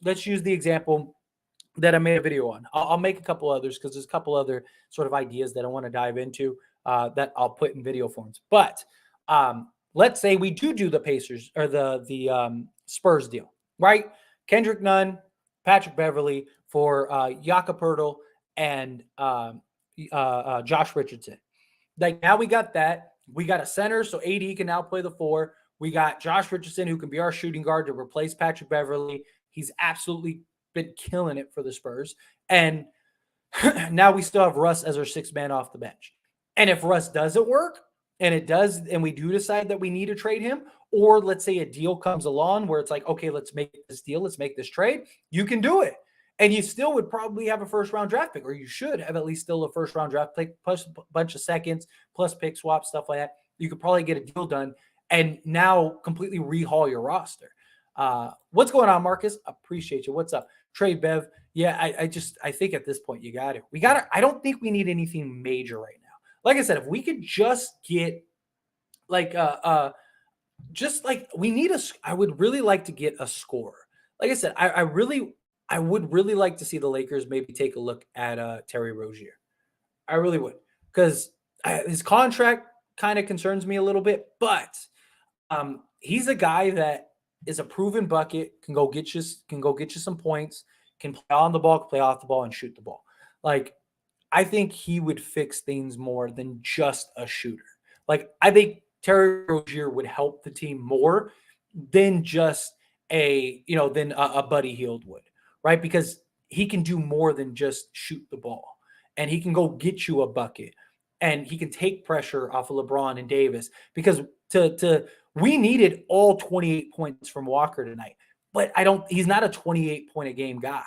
let's use the example that I made a video on. I'll make a couple others because there's a couple other sort of ideas that I want to dive into that I'll put in video forms. But let's say we do the Pacers or the Spurs deal, right? Kendrick Nunn, Patrick Beverly for Jakob Poeltl and Josh Richardson. Like now we got that. We got a center, so AD can now play the 4. We got Josh Richardson, who can be our shooting guard to replace Patrick Beverly. He's absolutely been killing it for the Spurs. And now we still have Russ as our 6th man off the bench. And if Russ doesn't work, and it does, and we do decide that we need to trade him, or let's say a deal comes along where it's like, okay, let's make this deal, let's make this trade, you can do it. And you still would probably have a 1st-round draft pick, or you should have at least still a 1st-round draft pick, plus a bunch of seconds, plus pick swap, stuff like that. You could probably get a deal done and now completely rehaul your roster. What's going on, Marcus? Appreciate you. What's up? Trade Bev. Yeah, I think at this point you got it. I don't think we need anything major right now. Like I said, if we could just get like we need I would really like to get a scorer. Like I said, I would really like to see the Lakers maybe take a look at Terry Rozier. I really would, because his contract kind of concerns me a little bit, but he's a guy that is a proven bucket, can go get you some points, can play on the ball, can play off the ball, and shoot the ball. Like, I think he would fix things more than just a shooter. Like, I think Terry Rozier would help the team more than just a Buddy Hield would, right? Because he can do more than just shoot the ball, and he can go get you a bucket, and he can take pressure off of LeBron and Davis, because we needed all 28 points from Walker tonight, but he's not a 28 point a game guy.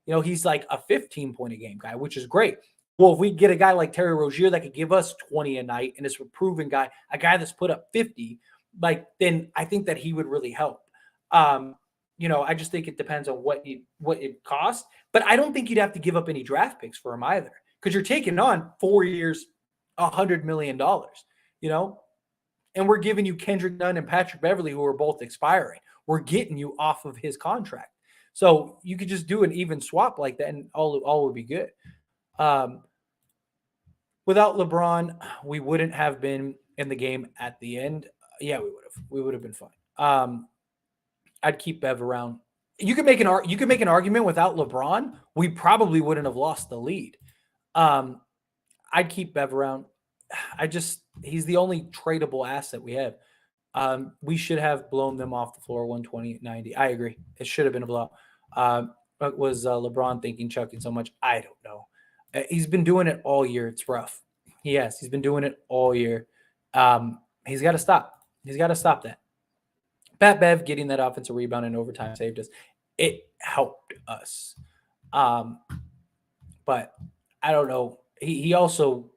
He's like a 15 point a game guy, which is great. Well, if we get a guy like Terry Rozier that could give us 20 a night, and is a proven guy, a guy that's put up 50, then I think that he would really help. I just think it depends on what it costs, but I don't think you'd have to give up any draft picks for him either, because you're taking on 4 years, $100 million, and we're giving you Kendrick Nunn and Patrick Beverly, who are both expiring. We're getting you off of his contract. So you could just do an even swap like that, and all would be good. Without LeBron, we wouldn't have been in the game at the end. Yeah, we would have. We would have been fine. I'd keep Bev around. You could make an argument without LeBron, we probably wouldn't have lost the lead. I'd keep Bev around. He's the only tradable asset we have. We should have blown them off the floor 120-90. I agree. It should have been a blowout. But was LeBron thinking chucking so much? I don't know. He's been doing it all year. It's rough. Yes, he's been doing it all year. He's got to stop. He's got to stop that. Pat Bev getting that offensive rebound in overtime saved us. It helped us. But I don't know. He also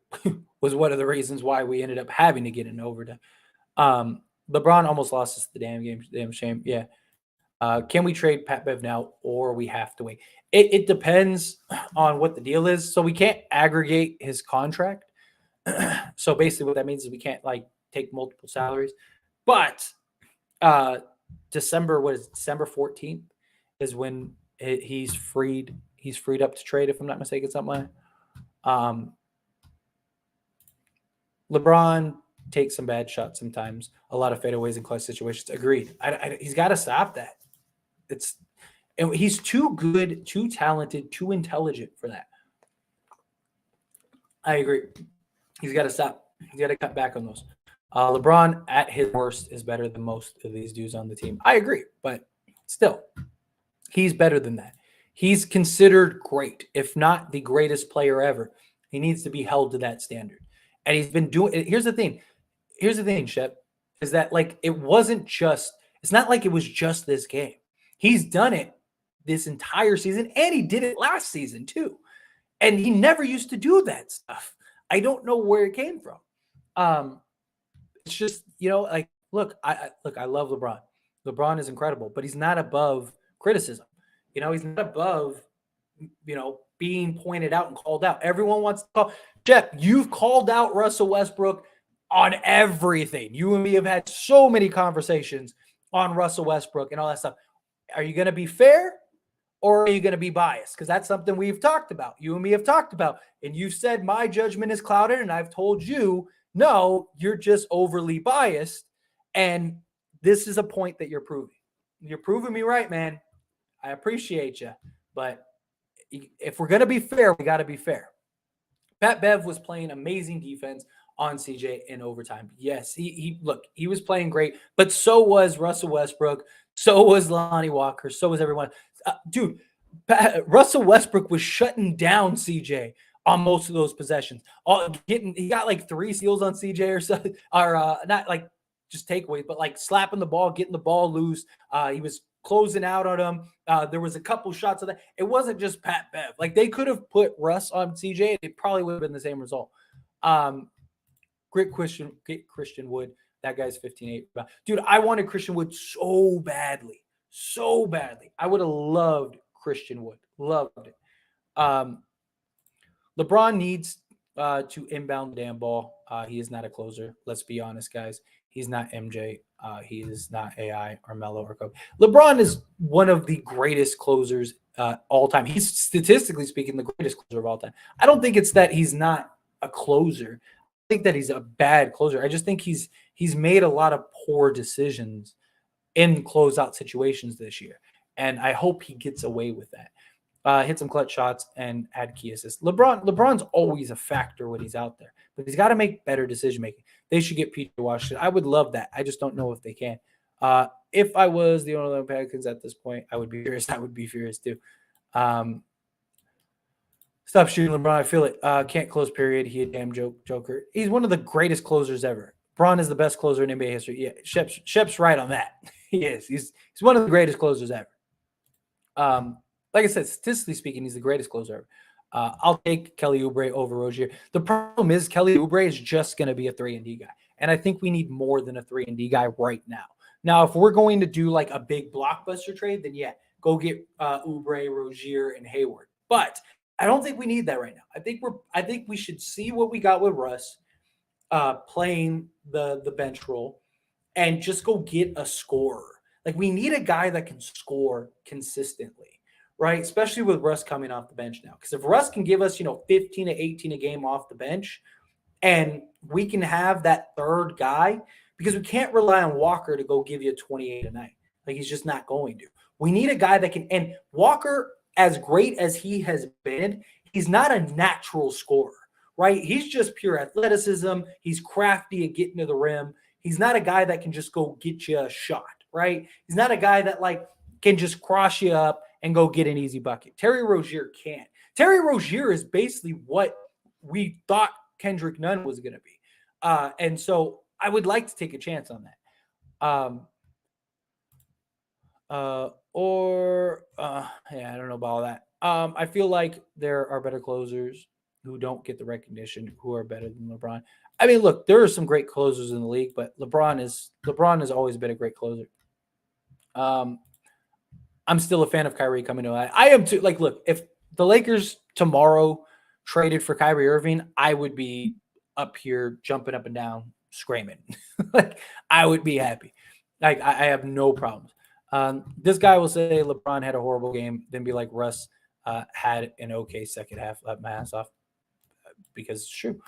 was one of the reasons why we ended up having to get in overtime. LeBron almost lost us the damn game. Damn shame. Yeah. Can we trade Pat Bev now, or we have to wait? It depends on what the deal is. So we can't aggregate his contract. So basically what that means is we can't take multiple salaries. But December 14th is when he's freed up to trade, if I'm not mistaken, something like that. LeBron takes some bad shots sometimes, a lot of fadeaways in clutch situations. Agreed. He's got to stop that. He's too good, too talented, too intelligent for that. I agree. He's got to stop. He's got to cut back on those. LeBron at his worst is better than most of these dudes on the team. I agree, but still, he's better than that. He's considered great, if not the greatest player ever. He needs to be held to that standard. And he's been doing it. Here's the thing, Shep, is that it's not like it was just this game. He's done it this entire season, and he did it last season too. And he never used to do that stuff. I don't know where it came from. It's just, look, I love LeBron. LeBron is incredible, but he's not above criticism. He's not above, being pointed out and called out. Everyone wants to call. Jeff, you've called out Russell Westbrook on everything. You and me have had so many conversations on Russell Westbrook and all that stuff. Are you going to be fair, or are you going to be biased? Because that's something we've talked about. You and me have talked about. And you've said my judgment is clouded, and I've told you, no, you're just overly biased. And this is a point that you're proving. You're proving me right, man. I appreciate you. But if we're going to be fair, we got to be fair. Pat Bev was playing amazing defense on CJ in overtime. Yes, he was playing great, but so was Russell Westbrook. So was Lonnie Walker. So was everyone. Dude, Russell Westbrook was shutting down CJ on most of those possessions. He got 3 steals on CJ or something, or not just takeaways, but slapping the ball, getting the ball loose. He was closing out on him. There was a couple shots of that. It wasn't just Pat Bev. They could have put Russ on CJ, and it probably would have been the same result. Great Christian Wood. That guy's 15-8. Dude, I wanted Christian Wood so badly. So badly. I would have loved Christian Wood. Loved it. LeBron needs to inbound the damn ball. He is not a closer. Let's be honest, guys. He's not MJ. He is not AI or Melo or Kobe. LeBron is one of the greatest closers all time. He's, statistically speaking, the greatest closer of all time. I don't think it's that he's not a closer. I think that he's a bad closer. I just think he's made a lot of poor decisions in closeout situations this year. And I hope he gets away with that. Hit some clutch shots and add key assists. LeBron's always a factor when he's out there, but he's got to make better decision making. They should get PJ Washington. I would love that. I just don't know if they can. If I was the owner of the Pelicans at this point, I would be furious. I would be furious too. Stop shooting, LeBron. I feel it. Can't close, period. He a damn joker. He's one of the greatest closers ever. Bron is the best closer in NBA history. Yeah, Shep's right on that. He is. He's one of the greatest closers ever. Like I said, statistically speaking, he's the greatest closer ever. I'll take Kelly Oubre over Rozier. The problem is Kelly Oubre is just going to be a 3-and-D guy. And I think we need more than a 3-and-D guy right now. Now, if we're going to do a big blockbuster trade, then yeah, go get Oubre, Rozier, and Hayward. But I don't think we need that right now. I think we should see what we got with Russ playing the bench role and just go get a scorer. We need a guy that can score consistently, right? Especially with Russ coming off the bench now. Because if Russ can give us, 15 to 18 a game off the bench, and we can have that third guy, because we can't rely on Walker to go give you 28 a night. He's just not going to. We need a guy that can, and Walker, as great as he has been, he's not a natural scorer, right? He's just pure athleticism. He's crafty at getting to the rim. He's not a guy that can just go get you a shot, right? He's not a guy that like can just cross you up and go get an easy bucket. Terry Rozier can't. Terry Rozier is basically what we thought Kendrick Nunn was going to be. And so I would like to take a chance on that. Yeah, I don't know about all that. I feel like there are better closers who don't get the recognition, who are better than LeBron. I mean, look, there are some great closers in the league, but LeBron has always been a great closer. I'm still a fan of Kyrie coming to it. I am too. Like, look, if the Lakers tomorrow traded for Kyrie Irving, I would be up here jumping up and down, screaming. Like, I would be happy. Like, I have no problems. This guy will say LeBron had a horrible game, then be like Russ had an okay second half. Let my ass off because it's true.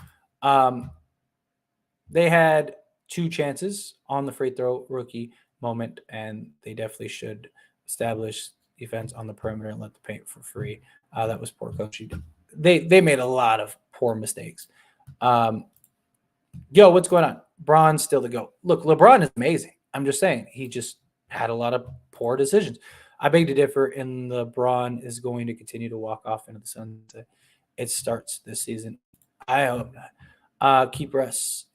They had 2 chances on the free throw rookie moment, and they definitely should establish defense on the perimeter and let the paint for free. That was poor coaching. They made a lot of poor mistakes. Yo, what's going on? Bron's still the GOAT. Look, LeBron is amazing. I'm just saying he just had a lot of poor decisions. I beg to differ, and LeBron is going to continue to walk off into the sunset. It starts this season. I hope not. Keep Russ.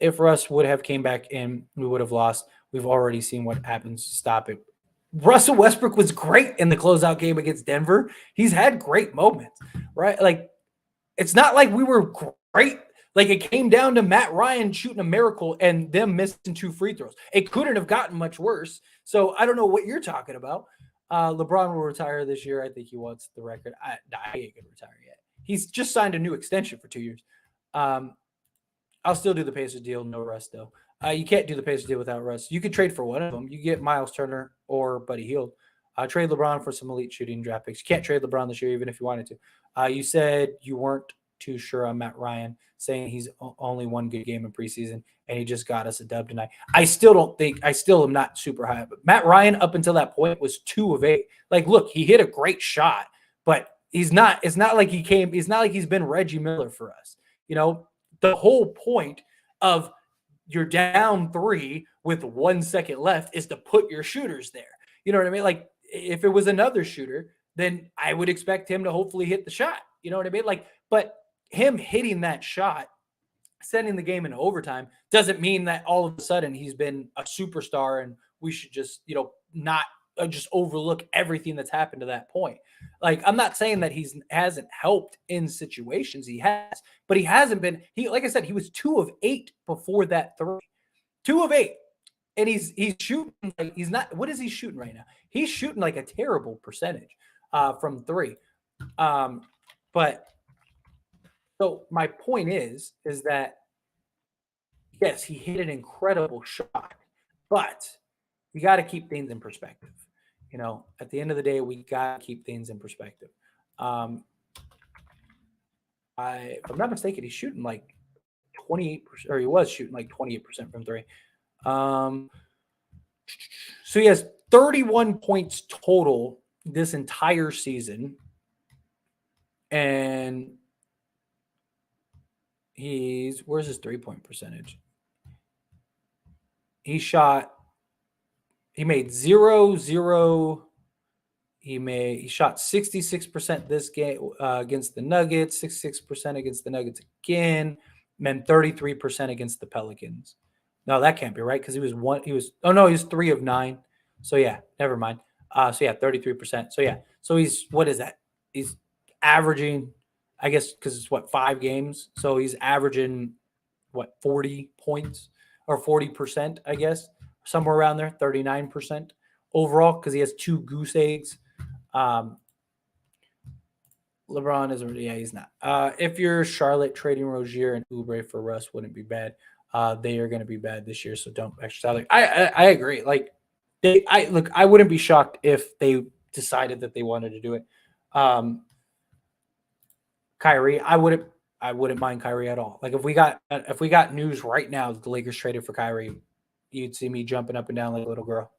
If Russ would have came back in, we would have lost. We've already seen what happens. Stop it. Russell Westbrook was great in the closeout game against Denver. He's had great moments, right? Like, it's not like we were great. Like, it came down to Matt Ryan shooting a miracle and them missing 2 free throws. It couldn't have gotten much worse. So I don't know what you're talking about. LeBron will retire this year. I think he wants the record. I ain't gonna retire yet. He's just signed a new extension for 2 years. I'll still do the Pacers deal. No Russ, though. You can't do the Pacers deal without Russ. You could trade for one of them. You get Miles Turner or Buddy Hield. Trade LeBron for some elite shooting draft picks. You can't trade LeBron this year, even if you wanted to. You said you weren't too sure on Matt Ryan, saying he's only one good game in preseason, and he just got us a dub tonight. I still am not super high. But Matt Ryan, up until that point, was 2 of 8. Like, look, he hit a great shot, but it's not like he's not like he's been Reggie Miller for us. You know, the whole point of you're down 3 with 1 second left is to put your shooters there. You know what I mean? Like, if it was another shooter, then I would expect him to hopefully hit the shot. You know what I mean? Like, but him hitting that shot, sending the game into overtime, doesn't mean that all of a sudden he's been a superstar and we should just, not just overlook everything that's happened to that point. Like, I'm not saying that he hasn't helped in situations. He has, but he hasn't been. Like I said, he was 2 of 8 before that 3. 2 of 8. And he's shooting like he's not. What is he shooting right now? He's shooting like a terrible percentage from 3. But so my point is that yes, he hit an incredible shot, but we got to keep things in perspective. At the end of the day, we got to keep things in perspective. If I'm not mistaken, he's shooting like 28%, or he was shooting like 28% from 3. So he has 31 points total this entire season. And where's his 3-point percentage? He made 0-0. He shot 66% this game against the Nuggets, 66% against the Nuggets again, and then 33% against the Pelicans. No, that can't be right because he was 3 of 9. So yeah, never mind. 33%. So yeah. So what is that? He's averaging, I guess, because it's 5 games. So he's averaging 40 points or 40%, I guess, somewhere around there, 39% overall, because he has 2 goose eggs. LeBron isn't. Yeah, he's not. If you're Charlotte, trading Rozier and Oubre for Russ wouldn't be bad. They are going to be bad this year, so don't exercise. I agree. Like, I wouldn't be shocked if they decided that they wanted to do it. Kyrie, I wouldn't mind Kyrie at all. Like, if we got news right now that the Lakers traded for Kyrie, you'd see me jumping up and down like a little girl.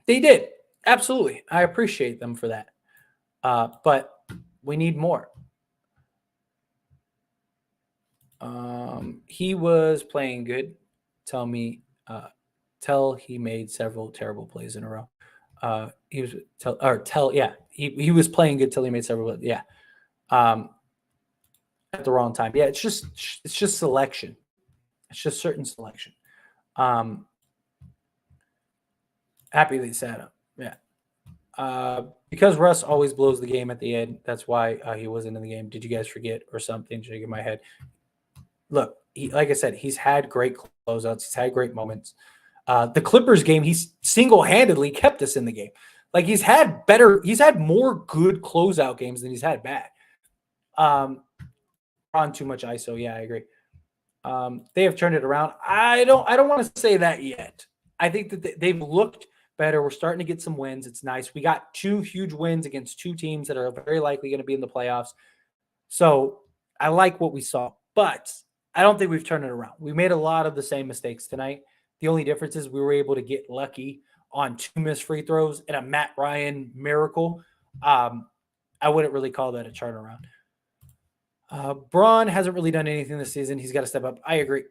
They did. Absolutely. I appreciate them for that. But we need more. He was playing good. Tell he made several terrible plays in a row. He was he was playing good till he made several. Yeah. At the wrong time. Yeah, it's just selection. It's just certain selection. Happy they sat him. Yeah. Because Russ always blows the game at the end. That's why he wasn't in the game. Did you guys forget or something? Shaking my head. Look, like I said, he's had great closeouts. He's had great moments. The Clippers game, he's single-handedly kept us in the game. Like he's had more good closeout games than he's had bad. On too much ISO. Yeah, I agree. They have turned it around. I don't want to say that yet. I think that they've looked better. We're starting to get some wins. It's nice. We got 2 huge wins against 2 teams that are very likely going to be in the playoffs. So I like what we saw, but I don't think we've turned it around. We made a lot of the same mistakes tonight. The only difference is we were able to get lucky on 2 missed free throws and a Matt Ryan miracle. I wouldn't really call that a turnaround. Braun hasn't really done anything this season. He's got to step up. I agree.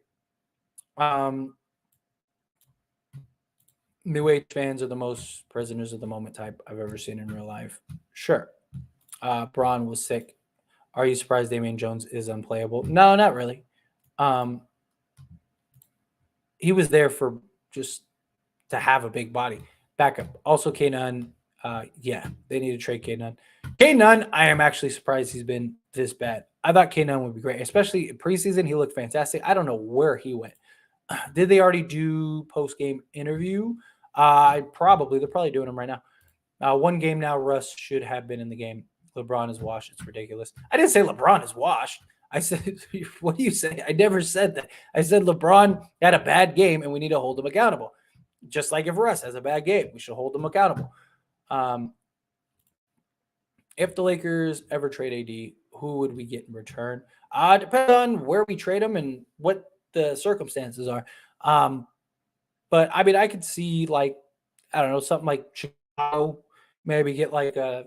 New age fans are the most prisoners of the moment type I've ever seen in real life. Sure. Braun was sick. Are you surprised Damian Jones is unplayable? No, not really. He was there for just to have a big body. Backup. Also, K-Nunn. Yeah, they need to trade K-Nunn. K-Nunn, I am actually surprised he's been this bad. I thought K-Nunn would be great, especially in preseason. He looked fantastic. I don't know where he went. Did they already do post-game interview? They're probably doing them right now. 1 game now, Russ should have been in the game. LeBron is washed. It's ridiculous. I didn't say LeBron is washed. I said, what do you say? I never said that. I said LeBron had a bad game and we need to hold him accountable. Just like if Russ has a bad game, we should hold him accountable. If the Lakers ever trade AD, who would we get in return? Depends on where we trade him and what the circumstances are. But I mean, I could see something like Chicago, maybe get like a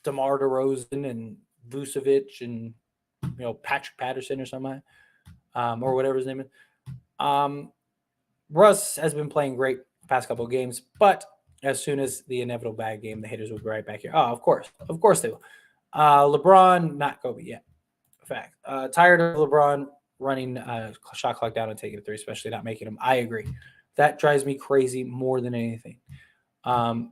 DeMar DeRozan and Vucevic and Patrick Patterson or something, or whatever his name is. Russ has been playing great the past couple of games, but as soon as the inevitable bad game, the haters will be right back here. Oh, of course they will. LeBron, not Kobe yet. Fact. Tired of LeBron running shot clock down and taking a 3, especially not making them. I agree. That drives me crazy more than anything. LeBron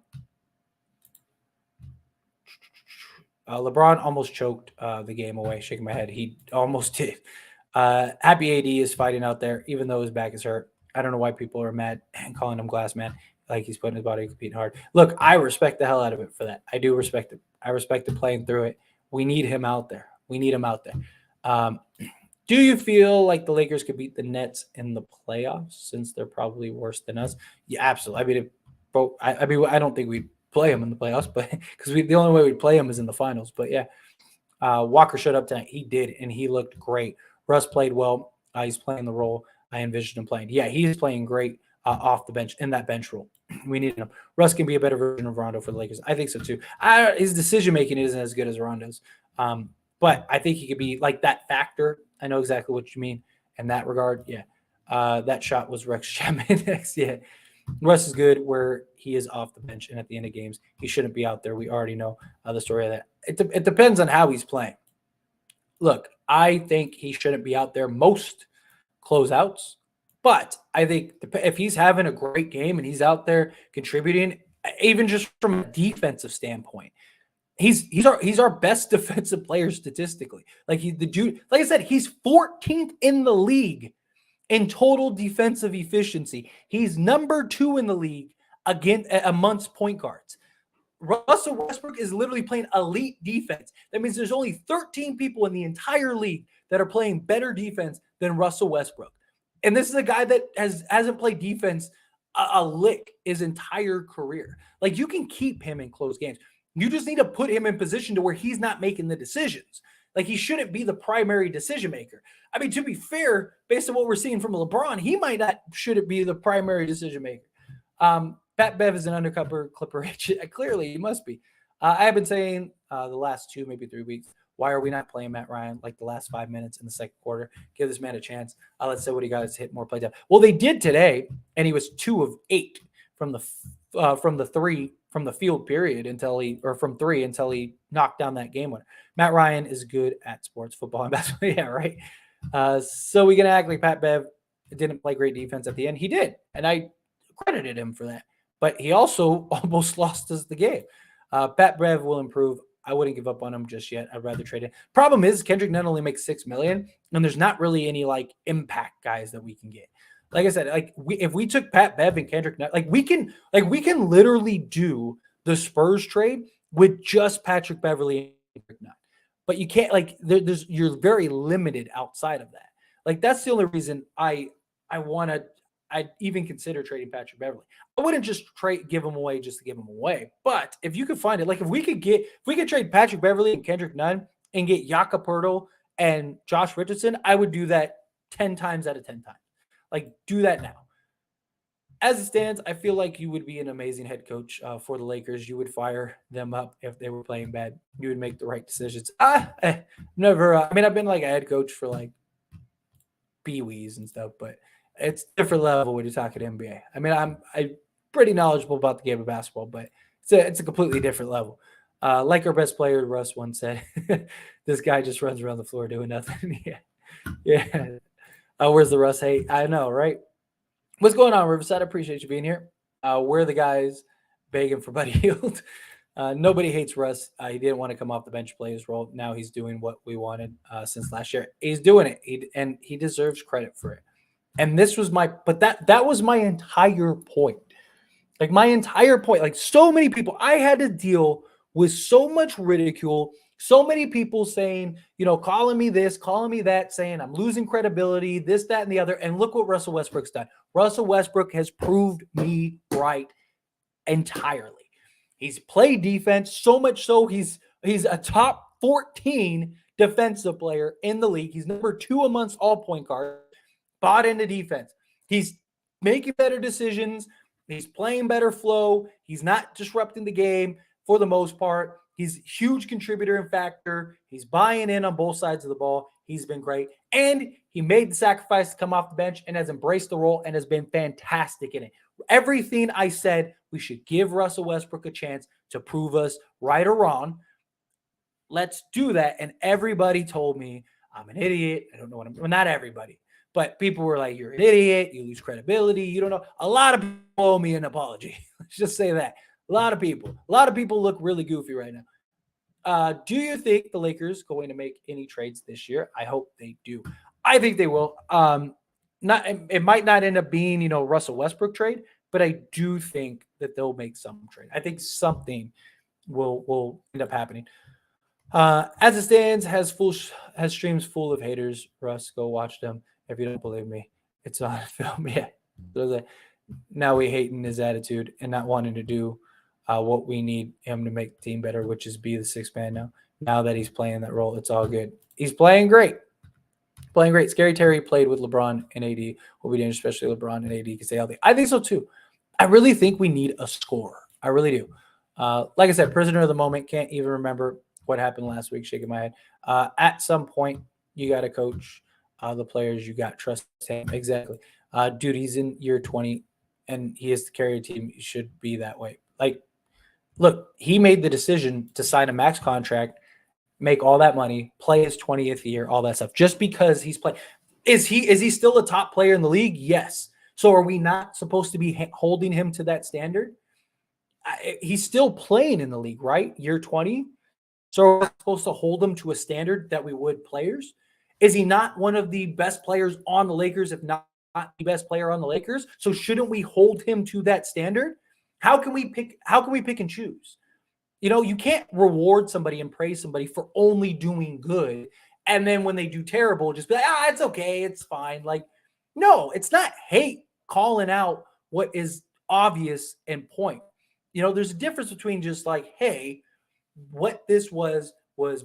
almost choked the game away. Shaking my head. He almost did. Happy AD is fighting out there, even though his back is hurt. I don't know why people are mad and calling him glass man. Like he's putting his body competing hard. Look, I respect the hell out of it for that. I do respect it. I respect him playing through it. We need him out there. Do you feel like the Lakers could beat the Nets in the playoffs since they're probably worse than us? Yeah, absolutely. I don't think we'd play them in the playoffs, but because the only way we'd play them is in the finals. But yeah, Walker showed up tonight. He did, and he looked great. Russ played well. He's playing the role I envisioned him playing. Yeah, he is playing great off the bench in that bench role. We need him. Russ can be a better version of Rondo for the Lakers. I think so too. His decision making isn't as good as Rondo's, but I think he could be like that factor. I know exactly what you mean in that regard. Yeah, that shot was Rex Chapman. Yeah, Russ is good where he is off the bench, and at the end of games, he shouldn't be out there. We already know the story of that. It depends on how he's playing. Look, I think he shouldn't be out there most closeouts. But I think if he's having a great game and he's out there contributing, even just from a defensive standpoint, he's our best defensive player statistically. Like like I said, he's 14th in the league in total defensive efficiency. He's number 2 in the league amongst point guards. Russell Westbrook is literally playing elite defense. That means there's only 13 people in the entire league that are playing better defense than Russell Westbrook. And this is a guy that hasn't played defense a lick his entire career. Like, you can keep him in close games. You just need to put him in position to where he's not making the decisions. Like, he shouldn't be the primary decision maker. I mean, to be fair, based on what we're seeing from LeBron, he might not shouldn't be the primary decision maker. Pat Bev is an undercover Clipper. Clearly, he must be. I have been saying the last 2, maybe 3 weeks, why are we not playing Matt Ryan like the last 5 minutes in the second quarter? Give this man a chance. Let's say what he got is hit more play down. Well, they did today, and he was 2 of 8 from the three from the field period from 3 until he knocked down that game winner. Matt Ryan is good at sports, football, and basketball. Yeah, right. So we can act like Pat Bev didn't play great defense at the end. He did, and I credited him for that. But he also almost lost us the game. Pat Bev will improve. I wouldn't give up on him just yet. I'd rather trade it. Problem is, Kendrick Nunn only makes $6 million, and there's not really any like impact guys that we can get. Like I said, like if we took Pat Bev and Kendrick Nunn, we can literally do the Spurs trade with just Patrick Beverly and Kendrick Nunn. But you can't you're very limited outside of that. Like that's the only reason I'd even consider trading Patrick Beverly. I wouldn't just give him away just to give him away. But if you could find it, like if we could trade Patrick Beverly and Kendrick Nunn and get Jakob Poeltl and Josh Richardson, I would do that 10 times out of 10 times. Like do that now. As it stands, I feel like you would be an amazing head coach for the Lakers. You would fire them up if they were playing bad. You would make the right decisions. Never. I've been like a head coach for like Pee-wees and stuff, but it's a different level when you're talking NBA. I'm pretty knowledgeable about the game of basketball, but it's a completely different level. Like our best player, Russ, once said, this guy just runs around the floor doing nothing. Yeah. Where's the Russ hate? I know, right? What's going on, Riverside? I appreciate you being here. We're the guys begging for Buddy Hield. Nobody hates Russ. He didn't want to come off the bench, play his role. Now he's doing what we wanted since last year. He's doing it, and he deserves credit for it. And this was that was my entire point. Like my entire point, like so many people, I had to deal with so much ridicule, so many people saying, calling me this, calling me that, saying I'm losing credibility, this, that, and the other. And look what Russell Westbrook's done. Russell Westbrook has proved me right entirely. He's played defense so much so he's a top 14 defensive player in the league. He's number 2 amongst all point guards. Bought into defense. He's making better decisions. He's playing better flow. He's not disrupting the game for the most part. He's a huge contributor and factor. He's buying in on both sides of the ball. He's been great. And he made the sacrifice to come off the bench and has embraced the role and has been fantastic in it. Everything I said, we should give Russell Westbrook a chance to prove us right or wrong. Let's do that. And everybody told me I'm an idiot. I don't know what I'm doing. Not everybody. But people were like, you're an idiot. You lose credibility. You don't know. A lot of people owe me an apology. Let's just say that. A lot of people look really goofy right now. Do you think the Lakers going to make any trades this year? I hope they do. I think they will. It might not end up being, Russell Westbrook trade, but I do think that they'll make some trade. I think something will end up happening. As it stands, has streams full of haters. Russ, go watch them. If you don't believe me, it's on film. Yeah. So now we hating his attitude and not wanting to do what we need him to make the team better, which is be the sixth man now. Now that he's playing that role, it's all good. He's playing great. Scary Terry played with LeBron and AD. Will be dangerous, especially LeBron and AD can stay healthy. I think so too. I really think we need a scorer. I really do. Like I said, prisoner of the moment. Can't even remember what happened last week. Shaking my head. At some point, you got to coach the players. You got to trust him. Exactly. Dude, he's in year 20, and he has to carry a team. He should be that way. Like, look, he made the decision to sign a max contract, make all that money, play his 20th year, all that stuff, just because he's playing. Is he still a top player in the league? Yes. So are we not supposed to be holding him to that standard? He's still playing in the league, right? Year 20. So are we supposed to hold him to a standard that we would players? Is he not one of the best players on the Lakers, if not the best player on the Lakers? So shouldn't we hold him to that standard? How can we pick and choose? You can't reward somebody and praise somebody for only doing good. And then when they do terrible, just be like, it's okay. It's fine. Like, no, it's not hate calling out what is obvious and point. There's a difference between just like, hey, what this was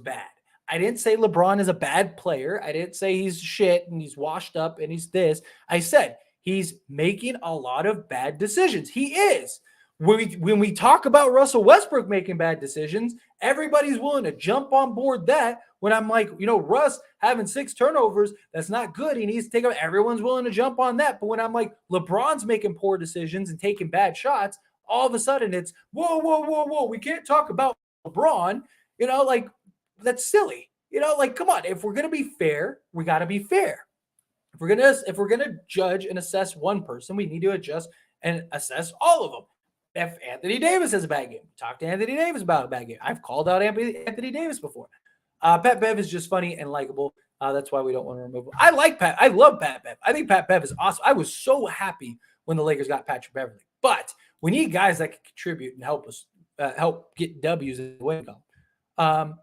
bad. I didn't say LeBron is a bad player. I didn't say he's shit and he's washed up and he's this. I said he's making a lot of bad decisions. He is. When we talk about Russell Westbrook making bad decisions, everybody's willing to jump on board that. When I'm like, Russ having 6 turnovers, that's not good. He needs to take them. Everyone's willing to jump on that. But when I'm like, LeBron's making poor decisions and taking bad shots, all of a sudden it's, whoa, whoa, whoa, whoa. We can't talk about LeBron. Like, that's silly. Come on. If we're going to be fair, we got to be fair. If we're gonna judge and assess one person, we need to adjust and assess all of them. If Anthony Davis has a bad game, talk to Anthony Davis about a bad game. I've called out Anthony Davis before. Pat Bev is just funny and likable. That's why we don't want to remove him. I like Pat. I love Pat Bev. I think Pat Bev is awesome. I was so happy when the Lakers got Patrick Beverley. But we need guys that can contribute and help us help get W's in the win column.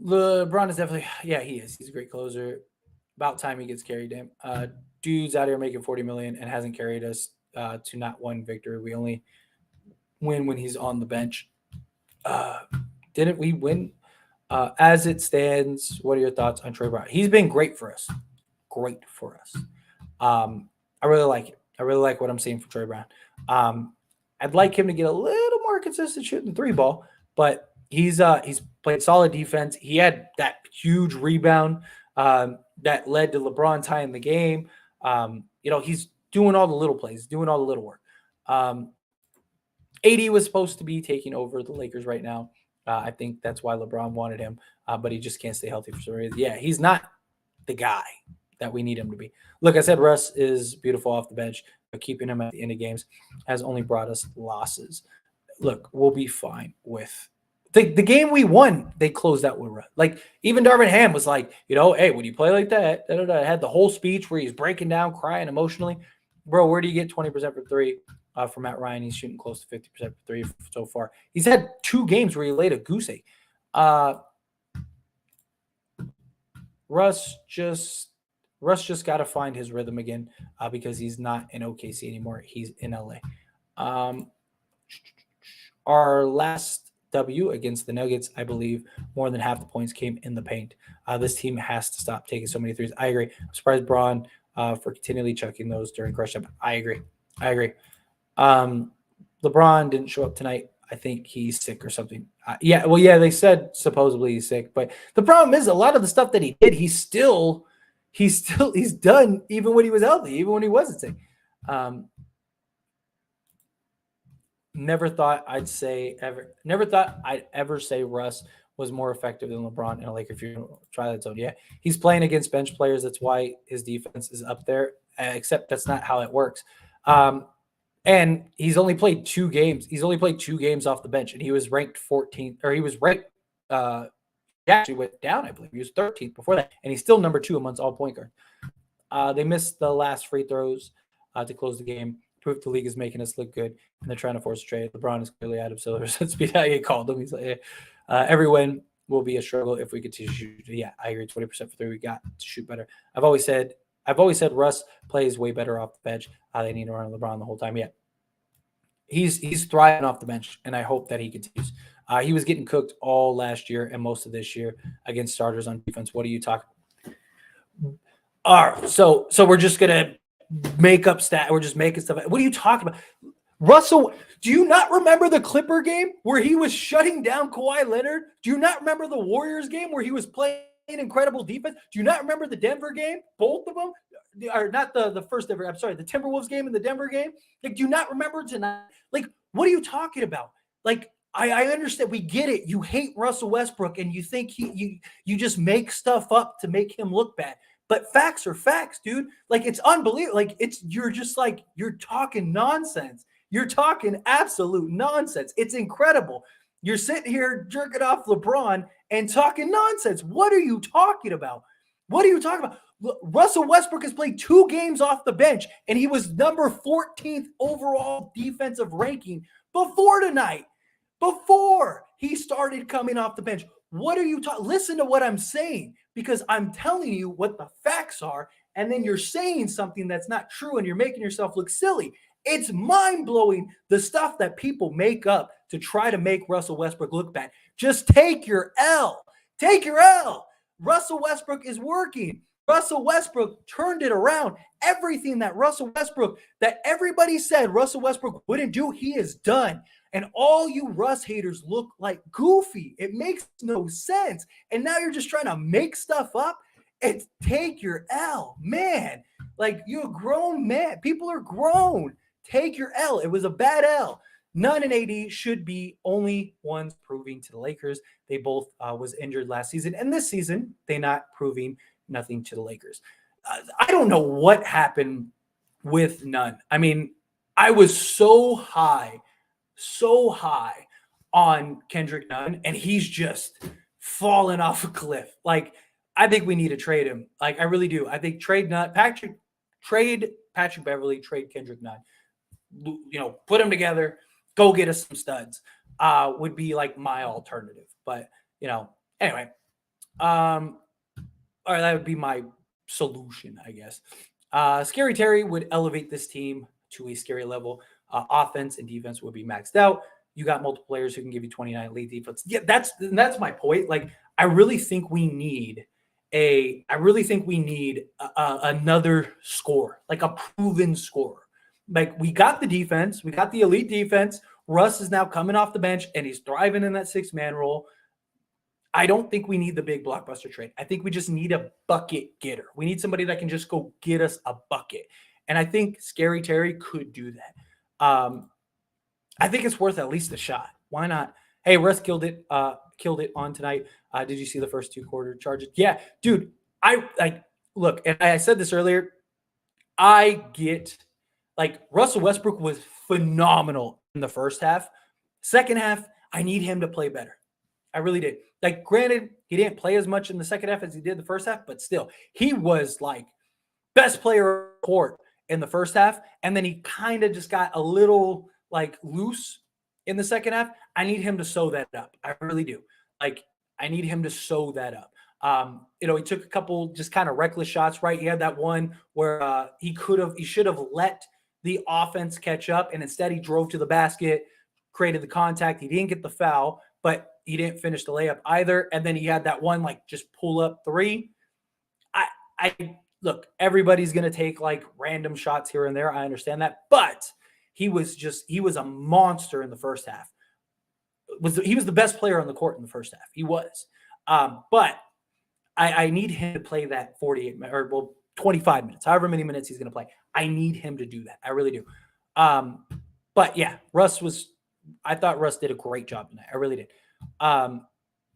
LeBron is definitely, he is. He's a great closer. About time he gets carried, damn. Dude's out here making $40 million and hasn't carried us to not one victory. We only win when he's on the bench. Didn't we win? As it stands, what are your thoughts on Trey Brown? He's been great for us. Great for us. I really like it. I really like what I'm seeing from Trey Brown. I'd like him to get a little more consistent shooting the 3 ball, but he's played solid defense. He had that huge rebound that led to LeBron tying the game. He's doing all the little plays, doing all the little work. AD was supposed to be taking over the Lakers right now. I think that's why LeBron wanted him, but he just can't stay healthy for some reason. Yeah, he's not the guy that we need him to be. Look, I said Russ is beautiful off the bench, but keeping him at the end of games has only brought us losses. Look, we'll be fine with the game we won. They closed out with Russ. Like, even Darvin Ham was like, hey, when you play like that, had the whole speech where he's breaking down, crying emotionally. Bro, where do you get 20% for 3 from Matt Ryan? He's shooting close to 50% for 3 so far. He's had 2 games where he laid a goose egg. Russ just got to find his rhythm again because he's not in OKC anymore. He's in LA. Our last W against the Nuggets, I believe more than half the points came in the paint. This team has to stop taking so many threes. I agree. I'm surprised Braun for continually chucking those during crush up. I agree. LeBron didn't show up tonight. I think he's sick or something. They said supposedly he's sick, but the problem is a lot of the stuff that he did, he's done even when he was healthy, even when he wasn't sick. Never thought I'd ever say Russ was more effective than LeBron in a Laker funeral. Try that zone. Yeah, he's playing against bench players. That's why his defense is up there. Except that's not how it works. And he's only played 2 games. He's only played 2 games off the bench, and he was ranked 14th, or he was ranked. He actually went down, I believe. He was 13th before that, and he's still number 2 amongst all point guards. They missed the last free throws to close the game. Proof the league is making us look good, and they're trying to force a trade. LeBron is clearly out of silver speed. I called him. He's like, every win will be a struggle if we continue to shoot. Yeah, I agree. 20% for 3. We got to shoot better. I've always said Russ plays way better off the bench. They need to run LeBron the whole time. Yeah, he's thriving off the bench, and I hope that he continues. He was getting cooked all last year and most of this year against starters on defense. What are you talking about? All right, so we're just gonna make up stat. We're just making stuff. What are you talking about? Russell, do you not remember the Clipper game where he was shutting down Kawhi Leonard? Do you not remember the Warriors game where he was playing incredible defense? Do you not remember the Denver game? Both of them? Or not the first ever. I'm sorry, the Timberwolves game and the Denver game. Like, do you not remember tonight? Like, what are you talking about? Like, I understand. We get it. You hate Russell Westbrook and you think you just make stuff up to make him look bad. But facts are facts, dude. Like, it's unbelievable. Like, you're talking nonsense. You're talking absolute nonsense. It's incredible. You're sitting here jerking off LeBron and talking nonsense. What are you talking about? What are you talking about? Russell Westbrook has played 2 games off the bench, and he was number 14th overall defensive ranking before tonight. Before he started coming off the bench. What are you talking? Listen to what I'm saying, because I'm telling you what the facts are, and then you're saying something that's not true, and you're making yourself look silly. It's mind-blowing, the stuff that people make up to try to make Russell Westbrook look bad. Just take your L. Take your L. Russell Westbrook is working. Russell Westbrook turned it around. Everything that everybody said Russell Westbrook wouldn't do, he has done. And all you Russ haters look like goofy. It makes no sense. And now you're just trying to make stuff up. It's take your L, man. Like, you're a grown man. People are grown. Take your L. It was a bad L. Nunn and AD should be only ones proving to the Lakers. They both was injured last season. And this season, they're not proving nothing to the Lakers. I don't know what happened with Nunn. I mean, I was so high on Kendrick Nunn, and he's just fallen off a cliff. Like, I think we need to trade him. Like, I really do. I think trade Patrick Beverley, trade Kendrick Nunn. You know, put them together, go get us some studs. Would be like my alternative. But, you know, anyway. All right, that would be my solution, I guess. Scary Terry would elevate this team to a scary level. Offense and defense would be maxed out. You got multiple players who can give you 29 lead defense. Yeah, that's my point. Like, I really think we need another scorer, like a proven scorer. Like, we got the defense, we got the elite defense. Russ is now coming off the bench and he's thriving in that 6-man role. I don't think we need the big blockbuster trade. I think we just need a bucket getter. We need somebody that can just go get us a bucket. And I think Scary Terry could do that. I think it's worth at least a shot. Why not? Hey, Russ killed it on tonight. Did you see the first 2 quarter charges? Yeah, dude, look, and I said this earlier. I get, like, Russell Westbrook was phenomenal in the first half. Second half, I need him to play better. I really did. Like, granted, he didn't play as much in the second half as he did the first half, but still, he was like best player on the court in the first half. And then he kind of just got a little like loose in the second half. I need him to sew that up. I really do. Like, I need him to sew that up. You know, he took a couple just kind of reckless shots, right? He had that one where he should have let the offense catch up, and instead he drove to the basket, created the contact. He didn't get the foul, but he didn't finish the layup either. And then he had that one, like, just pull up 3. I look, everybody's going to take like random shots here and there. I understand that, but he was a monster in the first half. He was the best player on the court in the first half. He was. But I need him to play that 25 minutes, however many minutes he's going to play. I need him to do that. I really do. But yeah, I thought Russ did a great job tonight. I really did.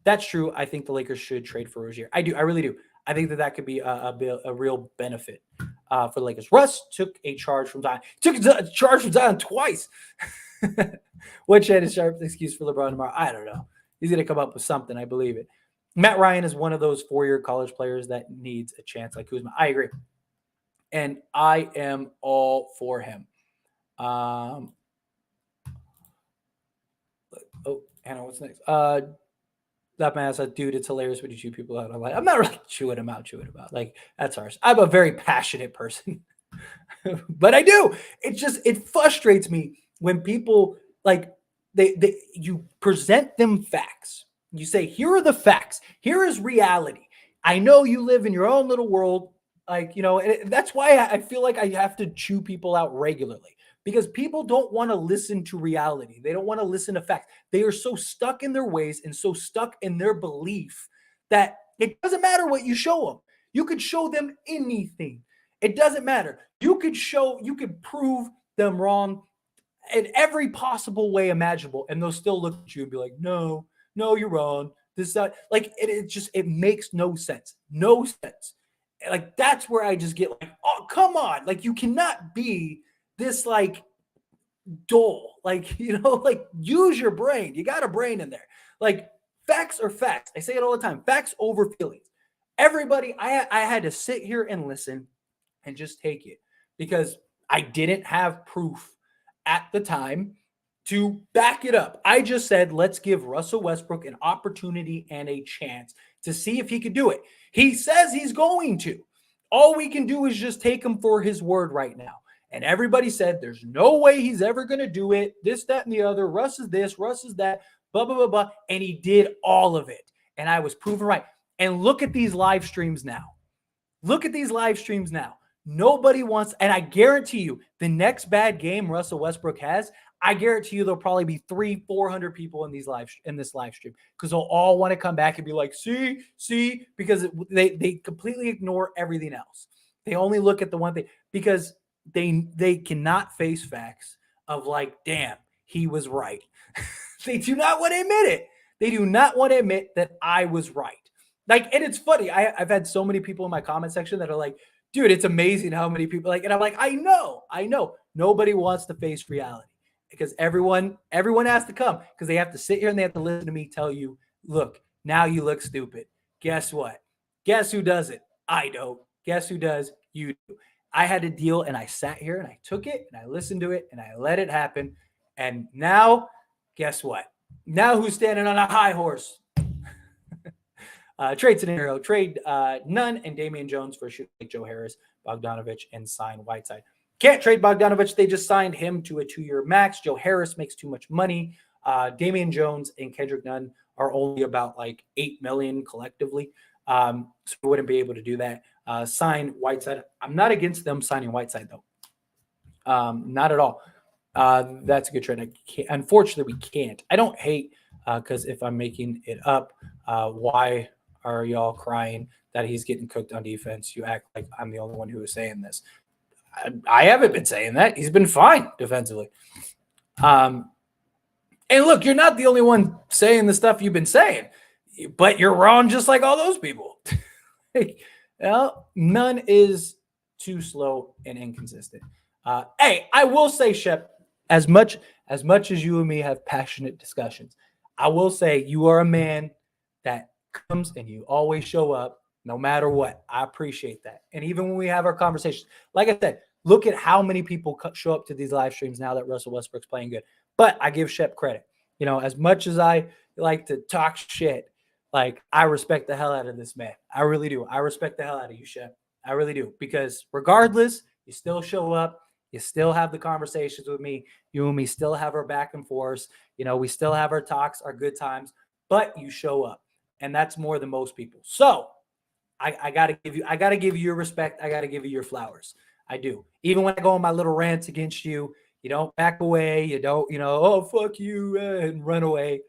That's true. I think the Lakers should trade for Rozier. I do. I really do. I think that could be a real benefit for the Lakers. Russ took a charge from Zion. Took a charge from Zion twice. Which had a sharp excuse for LeBron tomorrow? I don't know. He's going to come up with something. I believe it. Matt Ryan is one of those 4-year college players that needs a chance like Kuzma. I agree. And I am all for him. Hannah, what's next? That man said, dude, it's hilarious when you chew people out. I'm like, I'm not really chewing them out. Like, that's ours. I'm a very passionate person. But I do. It frustrates me when people, like, you present them facts. You say, here are the facts. Here is reality. I know you live in your own little world. Like, you know, and that's why I feel like I have to chew people out regularly. Because people don't want to listen to reality. They don't want to listen to facts. They are so stuck in their ways and so stuck in their belief that it doesn't matter what you show them. You could show them anything. It doesn't matter. You could prove them wrong in every possible way imaginable, and they'll still look at you and be like, no, you're wrong. It makes no sense. No sense. Like, that's where I just get like, oh, come on. Like, you cannot be this like dull, like, you know, like, use your brain. You got a brain in there. Like, facts are facts. I say it all the time. Facts over feelings. Everybody, I had to sit here and listen and just take it because I didn't have proof at the time to back it up. I just said, let's give Russell Westbrook an opportunity and a chance to see if he could do it. He says he's going to. All we can do is just take him for his word right now. And everybody said, there's no way he's ever going to do it. This, that, and the other. Russ is this, Russ is that, blah, blah, blah, blah. And he did all of it. And I was proven right. And look at these live streams now. Look at these live streams now. Nobody wants, and I guarantee you, the next bad game Russell Westbrook has, I guarantee you there'll probably be 300-400 people in this live stream because they'll all want to come back and be like, see, because they completely ignore everything else. They only look at the one thing because they cannot face facts of like, damn, he was right. They do not want to admit it. They do not want to admit that I was right. Like, and it's funny. I've had so many people in my comment section that are like, dude, it's amazing how many people like, and I'm like, I know. Nobody wants to face reality because everyone has to come because they have to sit here and they have to listen to me tell you, look, now you look stupid. Guess what? Guess who does it? I don't. Guess who does? You do. I had to deal and I sat here and I took it and I listened to it and I let it happen. And now, guess what? Now who's standing on a high horse? Trade scenario, trade Nunn and Damian Jones for shooting like Joe Harris, Bogdanovich, and sign Whiteside. Can't trade Bogdanovich. They just signed him to a 2-year max. Joe Harris makes too much money. Damian Jones and Kendrick Nunn are only about like $8 million collectively. So we wouldn't be able to do that. Sign Whiteside. I'm not against them signing Whiteside though. Not at all. That's a good trade. Unfortunately, we can't. I don't hate because if I'm making it up, why are y'all crying that he's getting cooked on defense? You act like I'm the only one who is saying this. I haven't been saying that. He's been fine defensively. And look, you're not the only one saying the stuff you've been saying, but you're wrong just like all those people. Well, None is too slow and inconsistent. Hey, I will say, Shep, as much as you and me have passionate discussions, I will say you are a man that comes and you always show up no matter what. I appreciate that. And even when we have our conversations, like I said, look at how many people show up to these live streams now that Russell Westbrook's playing good. But I give Shep credit. You know, as much as I like to talk shit, like I respect the hell out of this man. I really do. I respect the hell out of you, Shep. I really do. Because regardless, you still show up. You still have the conversations with me. You and me still have our back and forth. You know, we still have our talks, our good times, but you show up. And that's more than most people. So I gotta give you your respect. I gotta give you your flowers. I do. Even when I go on my little rants against you, you don't back away. You don't, oh fuck you and run away.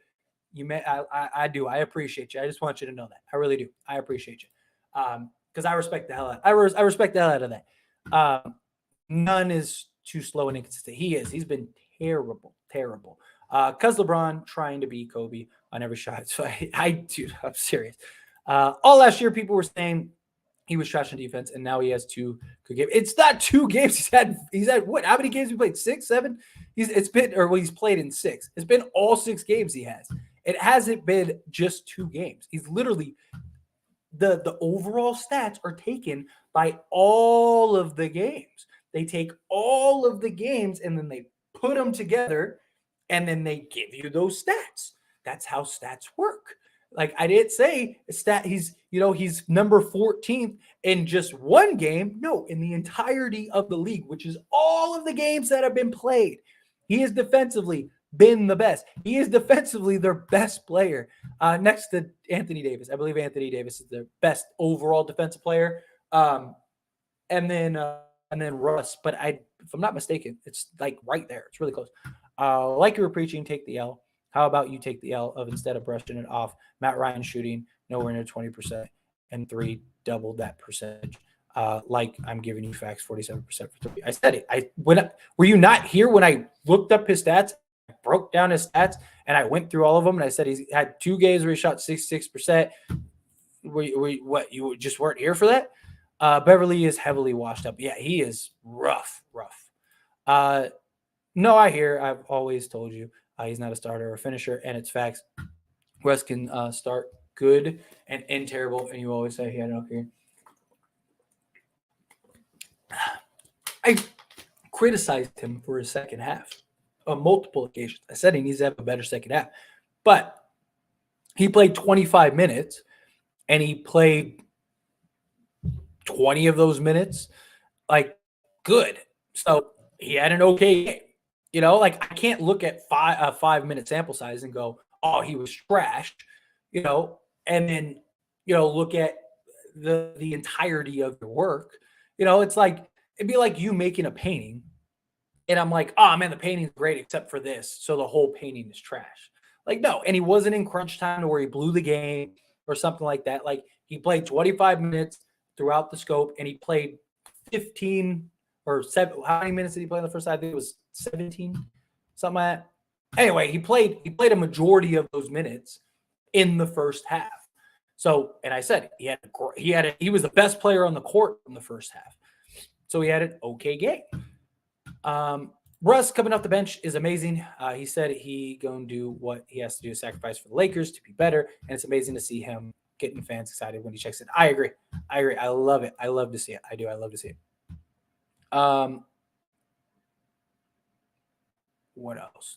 I do. I appreciate you. I just want you to know that. I really do. I appreciate you. Because I respect the hell out. I respect the hell out of that. None is too slow and inconsistent. He's been terrible. Because LeBron trying to beat Kobe on every shot. So dude, I'm serious. All last year, people were saying he was trash on defense, and now he has 2 good games. It's not 2 games. He's had what? How many games he played? 6, 7? He's played in 6. It's been all 6 games he has. It hasn't been just 2 games. He's literally the overall stats are taken by all of the games. They take all of the games and then they put them together and then they give you those stats. That's how stats work. Like I didn't say he's number 14th in just 1 game. No, in the entirety of the league, which is all of the games that have been played. He has defensively been the best. He is defensively their best player next to Anthony Davis. I believe Anthony Davis is their best overall defensive player. And then Russ. But if I'm not mistaken, it's like right there. It's really close. Like you were preaching, take the L. How about you take the L of instead of brushing it off? Matt Ryan shooting nowhere near 20% and 3 doubled that percentage. Like I'm giving you facts, 47% for 3. I said it. Were you not here when I looked up his stats, broke down his stats, and I went through all of them? And I said he's had 2 games where he shot 66%. You just weren't here for that? Beverly is heavily washed up. Yeah, he is rough. No, I've always told you he's not a starter or a finisher, and it's facts. Russ can start good and end terrible, and you always say he had an okay. I criticized him for his second half on multiple occasions. I said he needs to have a better second half, but he played 25 minutes, and he played 20 of those minutes like good. So he had an okay game. Like I can't look at 5-minute sample size and go, oh, he was trashed, and then, look at the entirety of your work. You know, it's like it'd be like you making a painting, and I'm like, oh man, the painting's great except for this, so the whole painting is trash. Like no, and he wasn't in crunch time to where he blew the game or something like that. Like he played 25 minutes throughout the scope, and he played 15 or seven. How many minutes did he play in the first half? I think it was 17, something like that. Anyway, he played a majority of those minutes in the first half. So, and I said he was the best player on the court in the first half. So he had an okay game. Russ coming off the bench is amazing. He said he going to do what he has to do to sacrifice for the Lakers to be better, and it's amazing to see him getting fans excited when he checks in. I agree. I love it. I love to see it. I do. I love to see it. What else?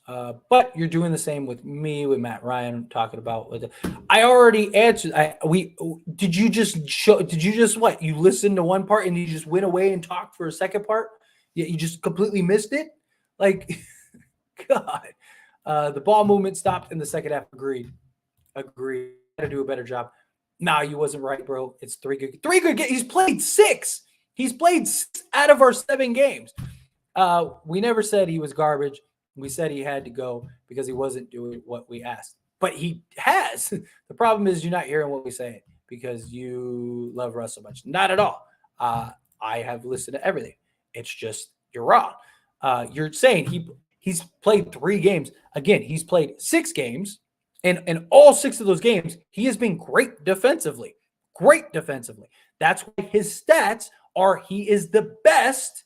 But you're doing the same with me, with Matt Ryan talking about. I already answered. Did you just what? You listened to one part and you just went away and talked for a second part? You just completely missed it. Like, God, the ball movement stopped in the second half. Agreed. Got to do a better job. Nah, you wasn't right, bro. It's three good games. He's played 6. He's played 6 out of our 7 games. We never said he was garbage. We said he had to go because he wasn't doing what we asked. But he has. The problem is you're not hearing what we say because you love Russ so much. Not at all. I have listened to everything. It's just you're wrong. You're saying he's played 3 games. Again, he's played 6 games. And in all 6 of those games, he has been great defensively. Great defensively. That's why his stats are he is the best.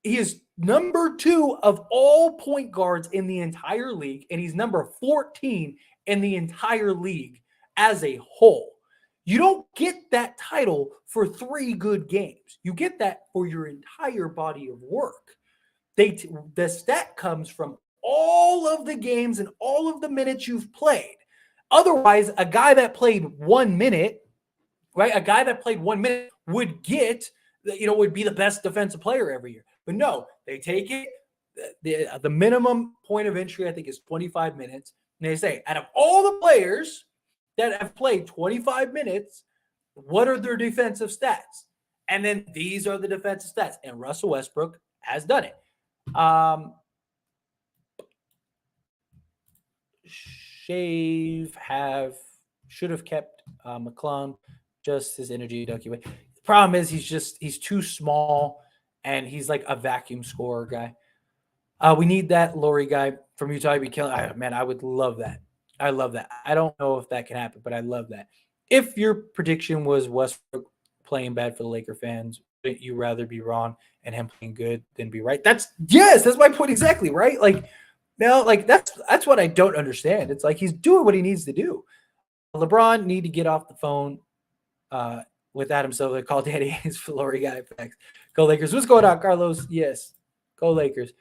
He is number 2 of all point guards in the entire league, and he's number 14 in the entire league as a whole. You don't get that title for 3 good games. You get that for your entire body of work. The stat comes from all of the games and all of the minutes you've played. Otherwise, a guy that played 1 minute, right? A guy that played 1 minute would get, would be the best defensive player every year. But no, they take it. The minimum point of entry, I think, is 25 minutes. And they say, out of all the players that have played 25 minutes, what are their defensive stats? And then these are the defensive stats. And Russell Westbrook has done it. Should have kept McClung, just his energy ducky away. The problem is he's too small. And he's like a vacuum scorer guy. We need that Laurie guy from Utah to be killing. Man, I would love that. I love that. I don't know if that can happen, but I love that. If your prediction was Westbrook playing bad for the Laker fans, wouldn't you rather be wrong and him playing good than be right? That's my point exactly, right? Like, now, like that's what I don't understand. It's like he's doing what he needs to do. LeBron need to get off the phone with Adam Silver, call Danny Haynes for Laurie guy effects. Go Lakers. What's going on, Carlos? Yes. Go Lakers.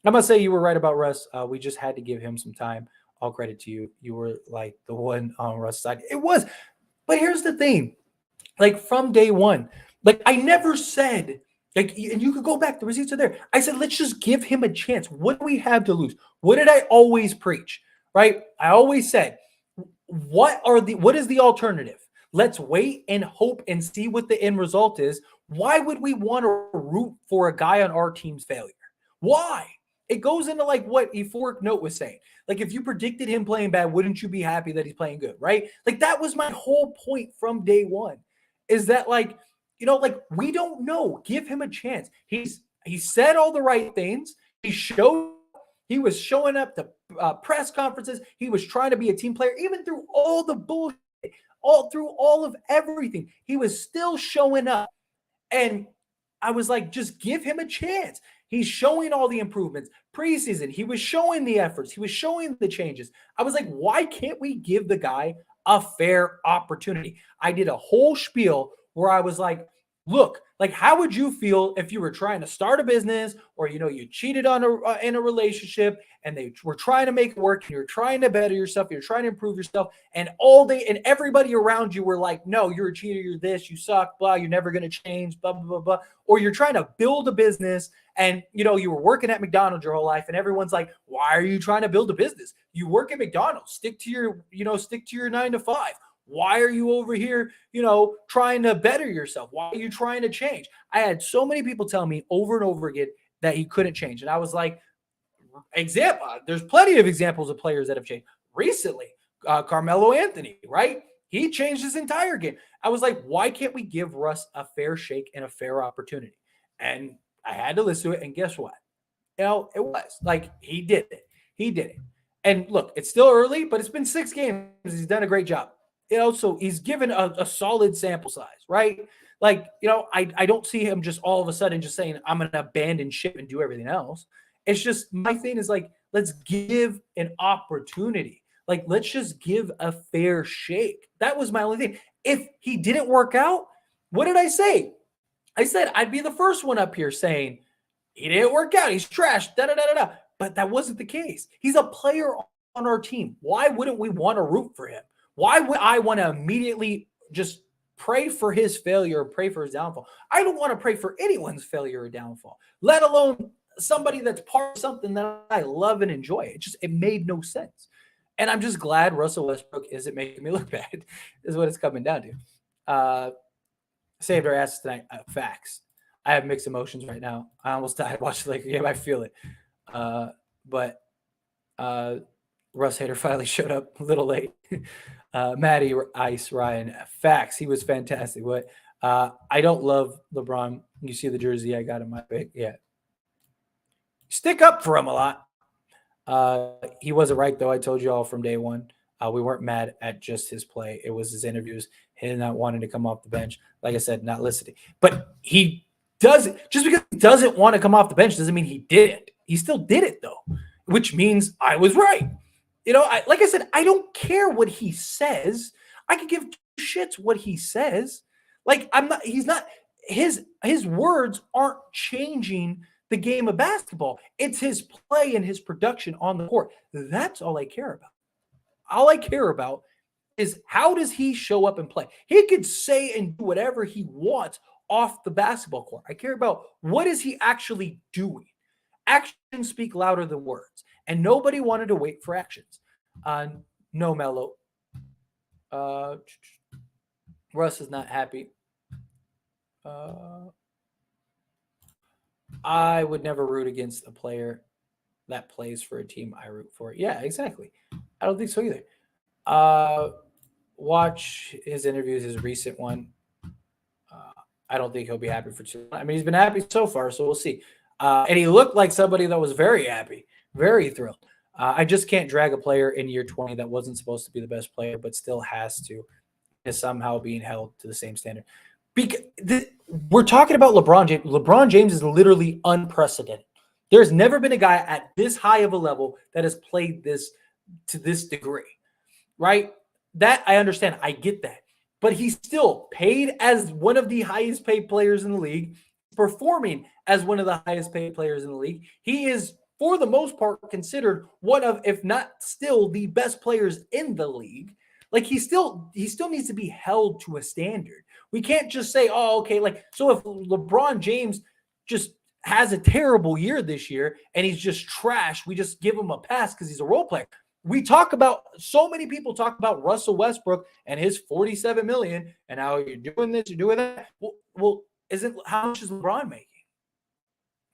I must say you were right about Russ. We just had to give him some time. All credit to you. You were like the one on Russ' side. It was. But here's the thing. Like from day one, like I never said, like, and you could go back, the receipts are there. I said, let's just give him a chance. What do we have to lose? What did I always preach? Right? I always said, what is the alternative? Let's wait and hope and see what the end result is. Why would we want to root for a guy on our team's failure? Why? It goes into like what Euphoric Note was saying. Like if you predicted him playing bad, wouldn't you be happy that he's playing good, right? Like that was my whole point from day one, is that like, like we don't know. Give him a chance. He said all the right things. He was showing up to press conferences. He was trying to be a team player, even through all the bullshit. Through all of everything, he was still showing up. And I was like, just give him a chance. He's showing all the improvements. Preseason, he was showing the efforts. He was showing the changes. I was like, why can't we give the guy a fair opportunity? I did a whole spiel where I was like, look, like, how would you feel if you were trying to start a business or, you cheated on in a relationship and they were trying to make it work and you're trying to better yourself, you're trying to improve yourself, and everybody around you were like, no, you're a cheater, you're this, you suck, blah, you're never going to change, blah, blah, blah, blah. Or you're trying to build a business and, you were working at McDonald's your whole life and everyone's like, why are you trying to build a business? You work at McDonald's, stick to your 9 to 5. Why are you over here, trying to better yourself? Why are you trying to change? I had so many people tell me over and over again that he couldn't change. And I was like, there's plenty of examples of players that have changed recently. Carmelo Anthony, right? He changed his entire game. I was like, why can't we give Russ a fair shake and a fair opportunity? And I had to listen to it. And guess what? It was like he did it. He did it. And look, it's still early, but it's been 6 games. He's done a great job. So he's given a solid sample size, right? Like, I don't see him just all of a sudden just saying, I'm going to abandon ship and do everything else. It's just, my thing is like, let's give an opportunity. Like, let's just give a fair shake. That was my only thing. If he didn't work out, what did I say? I said I'd be the first one up here saying, he didn't work out. He's trash. Da da da da da. But that wasn't the case. He's a player on our team. Why wouldn't we want to root for him? Why would I want to immediately just pray for his failure or pray for his downfall? I don't want to pray for anyone's failure or downfall, let alone somebody that's part of something that I love and enjoy. It made no sense. And I'm just glad Russell Westbrook isn't making me look bad, is what it's coming down to. Saved our asses tonight. Facts. I have mixed emotions right now. I almost died watching the Lakers game. I feel it. But Russ Hader finally showed up a little late. Matty Ice Ryan. Facts. He was fantastic. What? I don't love LeBron. You see the jersey I got in my pick. Yeah. Stick up for him a lot. He wasn't right, though. I told you all from day one. We weren't mad at just his play. It was his interviews, him not wanting to come off the bench. Like I said, not listening. But he doesn't, just because he doesn't want to come off the bench doesn't mean he didn't. He still did it, though, which means I was right. Like I said, I don't care what he says. I could give two shits what he says. Like, his words aren't changing the game of basketball. It's his play and his production on the court. That's all I care about. All I care about is how does he show up and play? He could say and do whatever he wants off the basketball court. I care about what is he actually doing. Actions speak louder than words. And nobody wanted to wait for actions. No, Mello. Russ is not happy. I would never root against a player that plays for a team I root for. Yeah, exactly. I don't think so either. Watch his interviews, his recent one. I don't think he'll be happy for too long. I mean, he's been happy so far, so we'll see. And he looked like somebody that was very happy, very thrilled. I just can't drag a player in year 20 that wasn't supposed to be the best player, but still has to, is somehow being held to the same standard. We're talking about LeBron James. LeBron James is literally unprecedented. There's never been a guy at this high of a level that has played this to this degree, right? That I understand. I get that. But he's still paid as one of the highest paid players in the league, performing as one of the highest paid players in the league. He is, for the most part, considered one of, if not still, the best players in the league. Like, he still needs to be held to a standard. We can't just say, oh, okay, like, so if LeBron James just has a terrible year this year and he's just trash, we just give him a pass because he's a role player. So many people talk about Russell Westbrook and his $47 million and how you're doing this, you're doing that. Well, how much is LeBron making?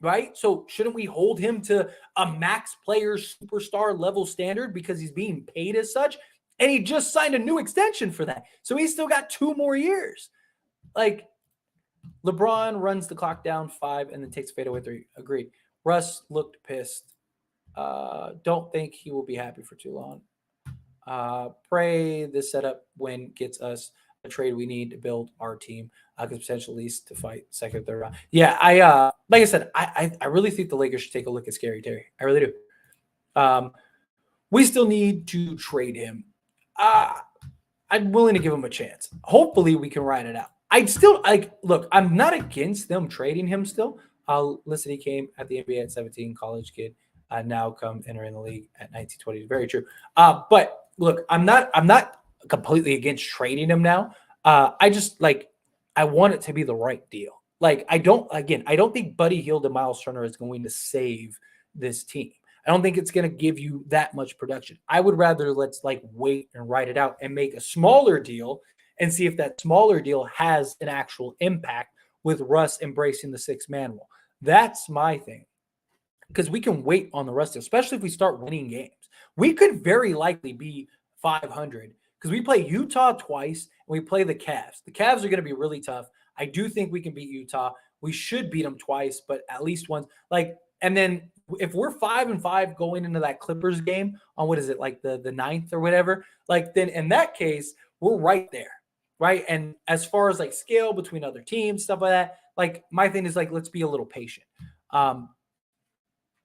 Right? So shouldn't we hold him to a max player superstar level standard because he's being paid as such? And he just signed a new extension for that. So he's still got 2 more years. Like, LeBron runs the clock down 5 and then takes fadeaway 3. Agreed. Russ looked pissed. Don't think he will be happy for too long. Pray this setup win gets us a trade we need to build our team. Because potential least to fight second, third round. Yeah, like I said, I really think the Lakers should take a look at Scary Terry. I really do. We still need to trade him. I'm willing to give him a chance. Hopefully, we can ride it out. Look, I'm not against them trading him still. Listen, he came at the NBA at 17, college kid. Now come enter in the league at 19, 20. Very true. But look, I'm not completely against trading him now. I want it to be the right deal. Like, I don't think Buddy Hield and Miles Turner is going to save this team. I don't think it's going to give you that much production. I would rather let's like wait and write it out and make a smaller deal and see if that smaller deal has an actual impact with Russ embracing the 6-man rule. That's my thing. Because we can wait on the Russ deal, especially if we start winning games. We could very likely be 500 because we play Utah twice and we play the Cavs. The Cavs are going to be really tough. I do think we can beat Utah. We should beat them twice, but at least once. Like, and then if we're 5-5 going into that Clippers game on what is it, like the 9th or whatever, like then in that case, we're right there. Right. And as far as like scale between other teams, stuff like that, like my thing is like, let's be a little patient.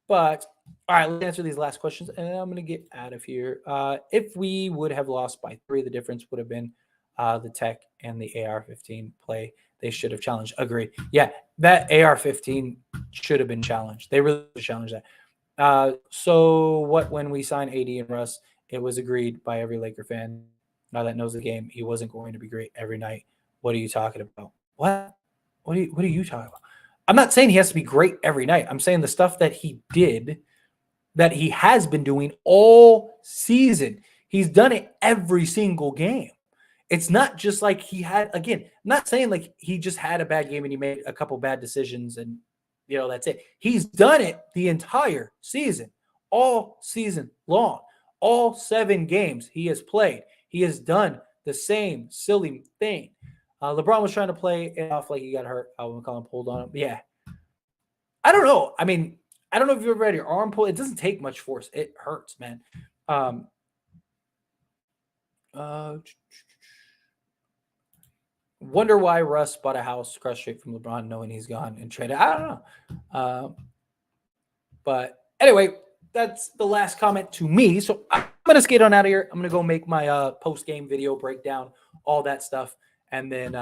But all right, let's answer these last questions, and I'm going to get out of here. If we would have lost by 3, the difference would have been the Tech and the AR-15 play. They should have challenged. Agreed. Yeah, that AR-15 should have been challenged. They really challenged that. So what? When we signed AD and Russ, it was agreed by every Laker fan that knows the game. He wasn't going to be great every night. What are you talking about? What? What are you talking about? I'm not saying he has to be great every night. I'm saying the stuff that he did, that he has been doing all season. He's done it every single game. It's not just like he had, again, I'm not saying like he just had a bad game and he made a couple bad decisions and, that's it. He's done it the entire season, all season long, all 7 games he has played. He has done the same silly thing. LeBron was trying to play it off like he got hurt. I wouldn't call him pulled on him. But yeah. I don't know. I mean, I don't know if you've ever had your arm pulled. It doesn't take much force. It hurts, man. Wonder why Russ bought a house across straight from LeBron knowing he's gone and traded. I don't know. But anyway, that's the last comment to me. So I'm going to skate on out of here. I'm going to go make my post-game video breakdown, all that stuff. And then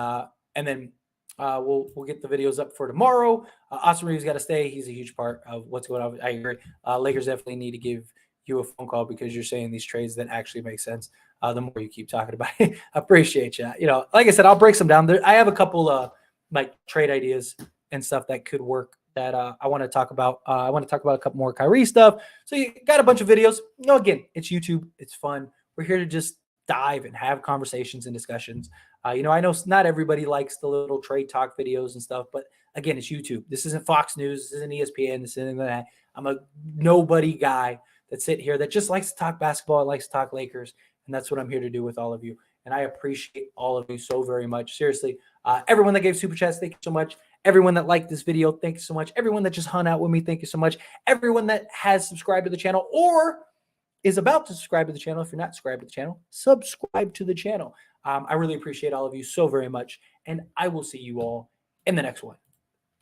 we'll get the videos up for tomorrow. Austin Reeves got to stay. He's a huge part of what's going on. I agree. Lakers definitely need to give you a phone call because you're saying these trades that actually make sense. The more you keep talking about it, I appreciate you. Like I said, I'll break some down. I have a couple like trade ideas and stuff that could work that I want to talk about. I want to talk about a couple more Kyrie stuff. So you got a bunch of videos. Again, it's YouTube. It's fun. We're here to just dive and have conversations and discussions. I know not everybody likes the little trade talk videos and stuff, but again, it's YouTube. This isn't Fox News. This isn't ESPN. This isn't that. I'm a nobody guy that sit here that just likes to talk basketball and likes to talk Lakers. And that's what I'm here to do with all of you. And I appreciate all of you so very much. Seriously, everyone that gave super chats, thank you so much. Everyone that liked this video, thank you so much. Everyone that just hung out with me, thank you so much. Everyone that has subscribed to the channel or is about to subscribe to the channel. If you're not subscribed to the channel, subscribe to the channel. I really appreciate all of you so very much. And I will see you all in the next one.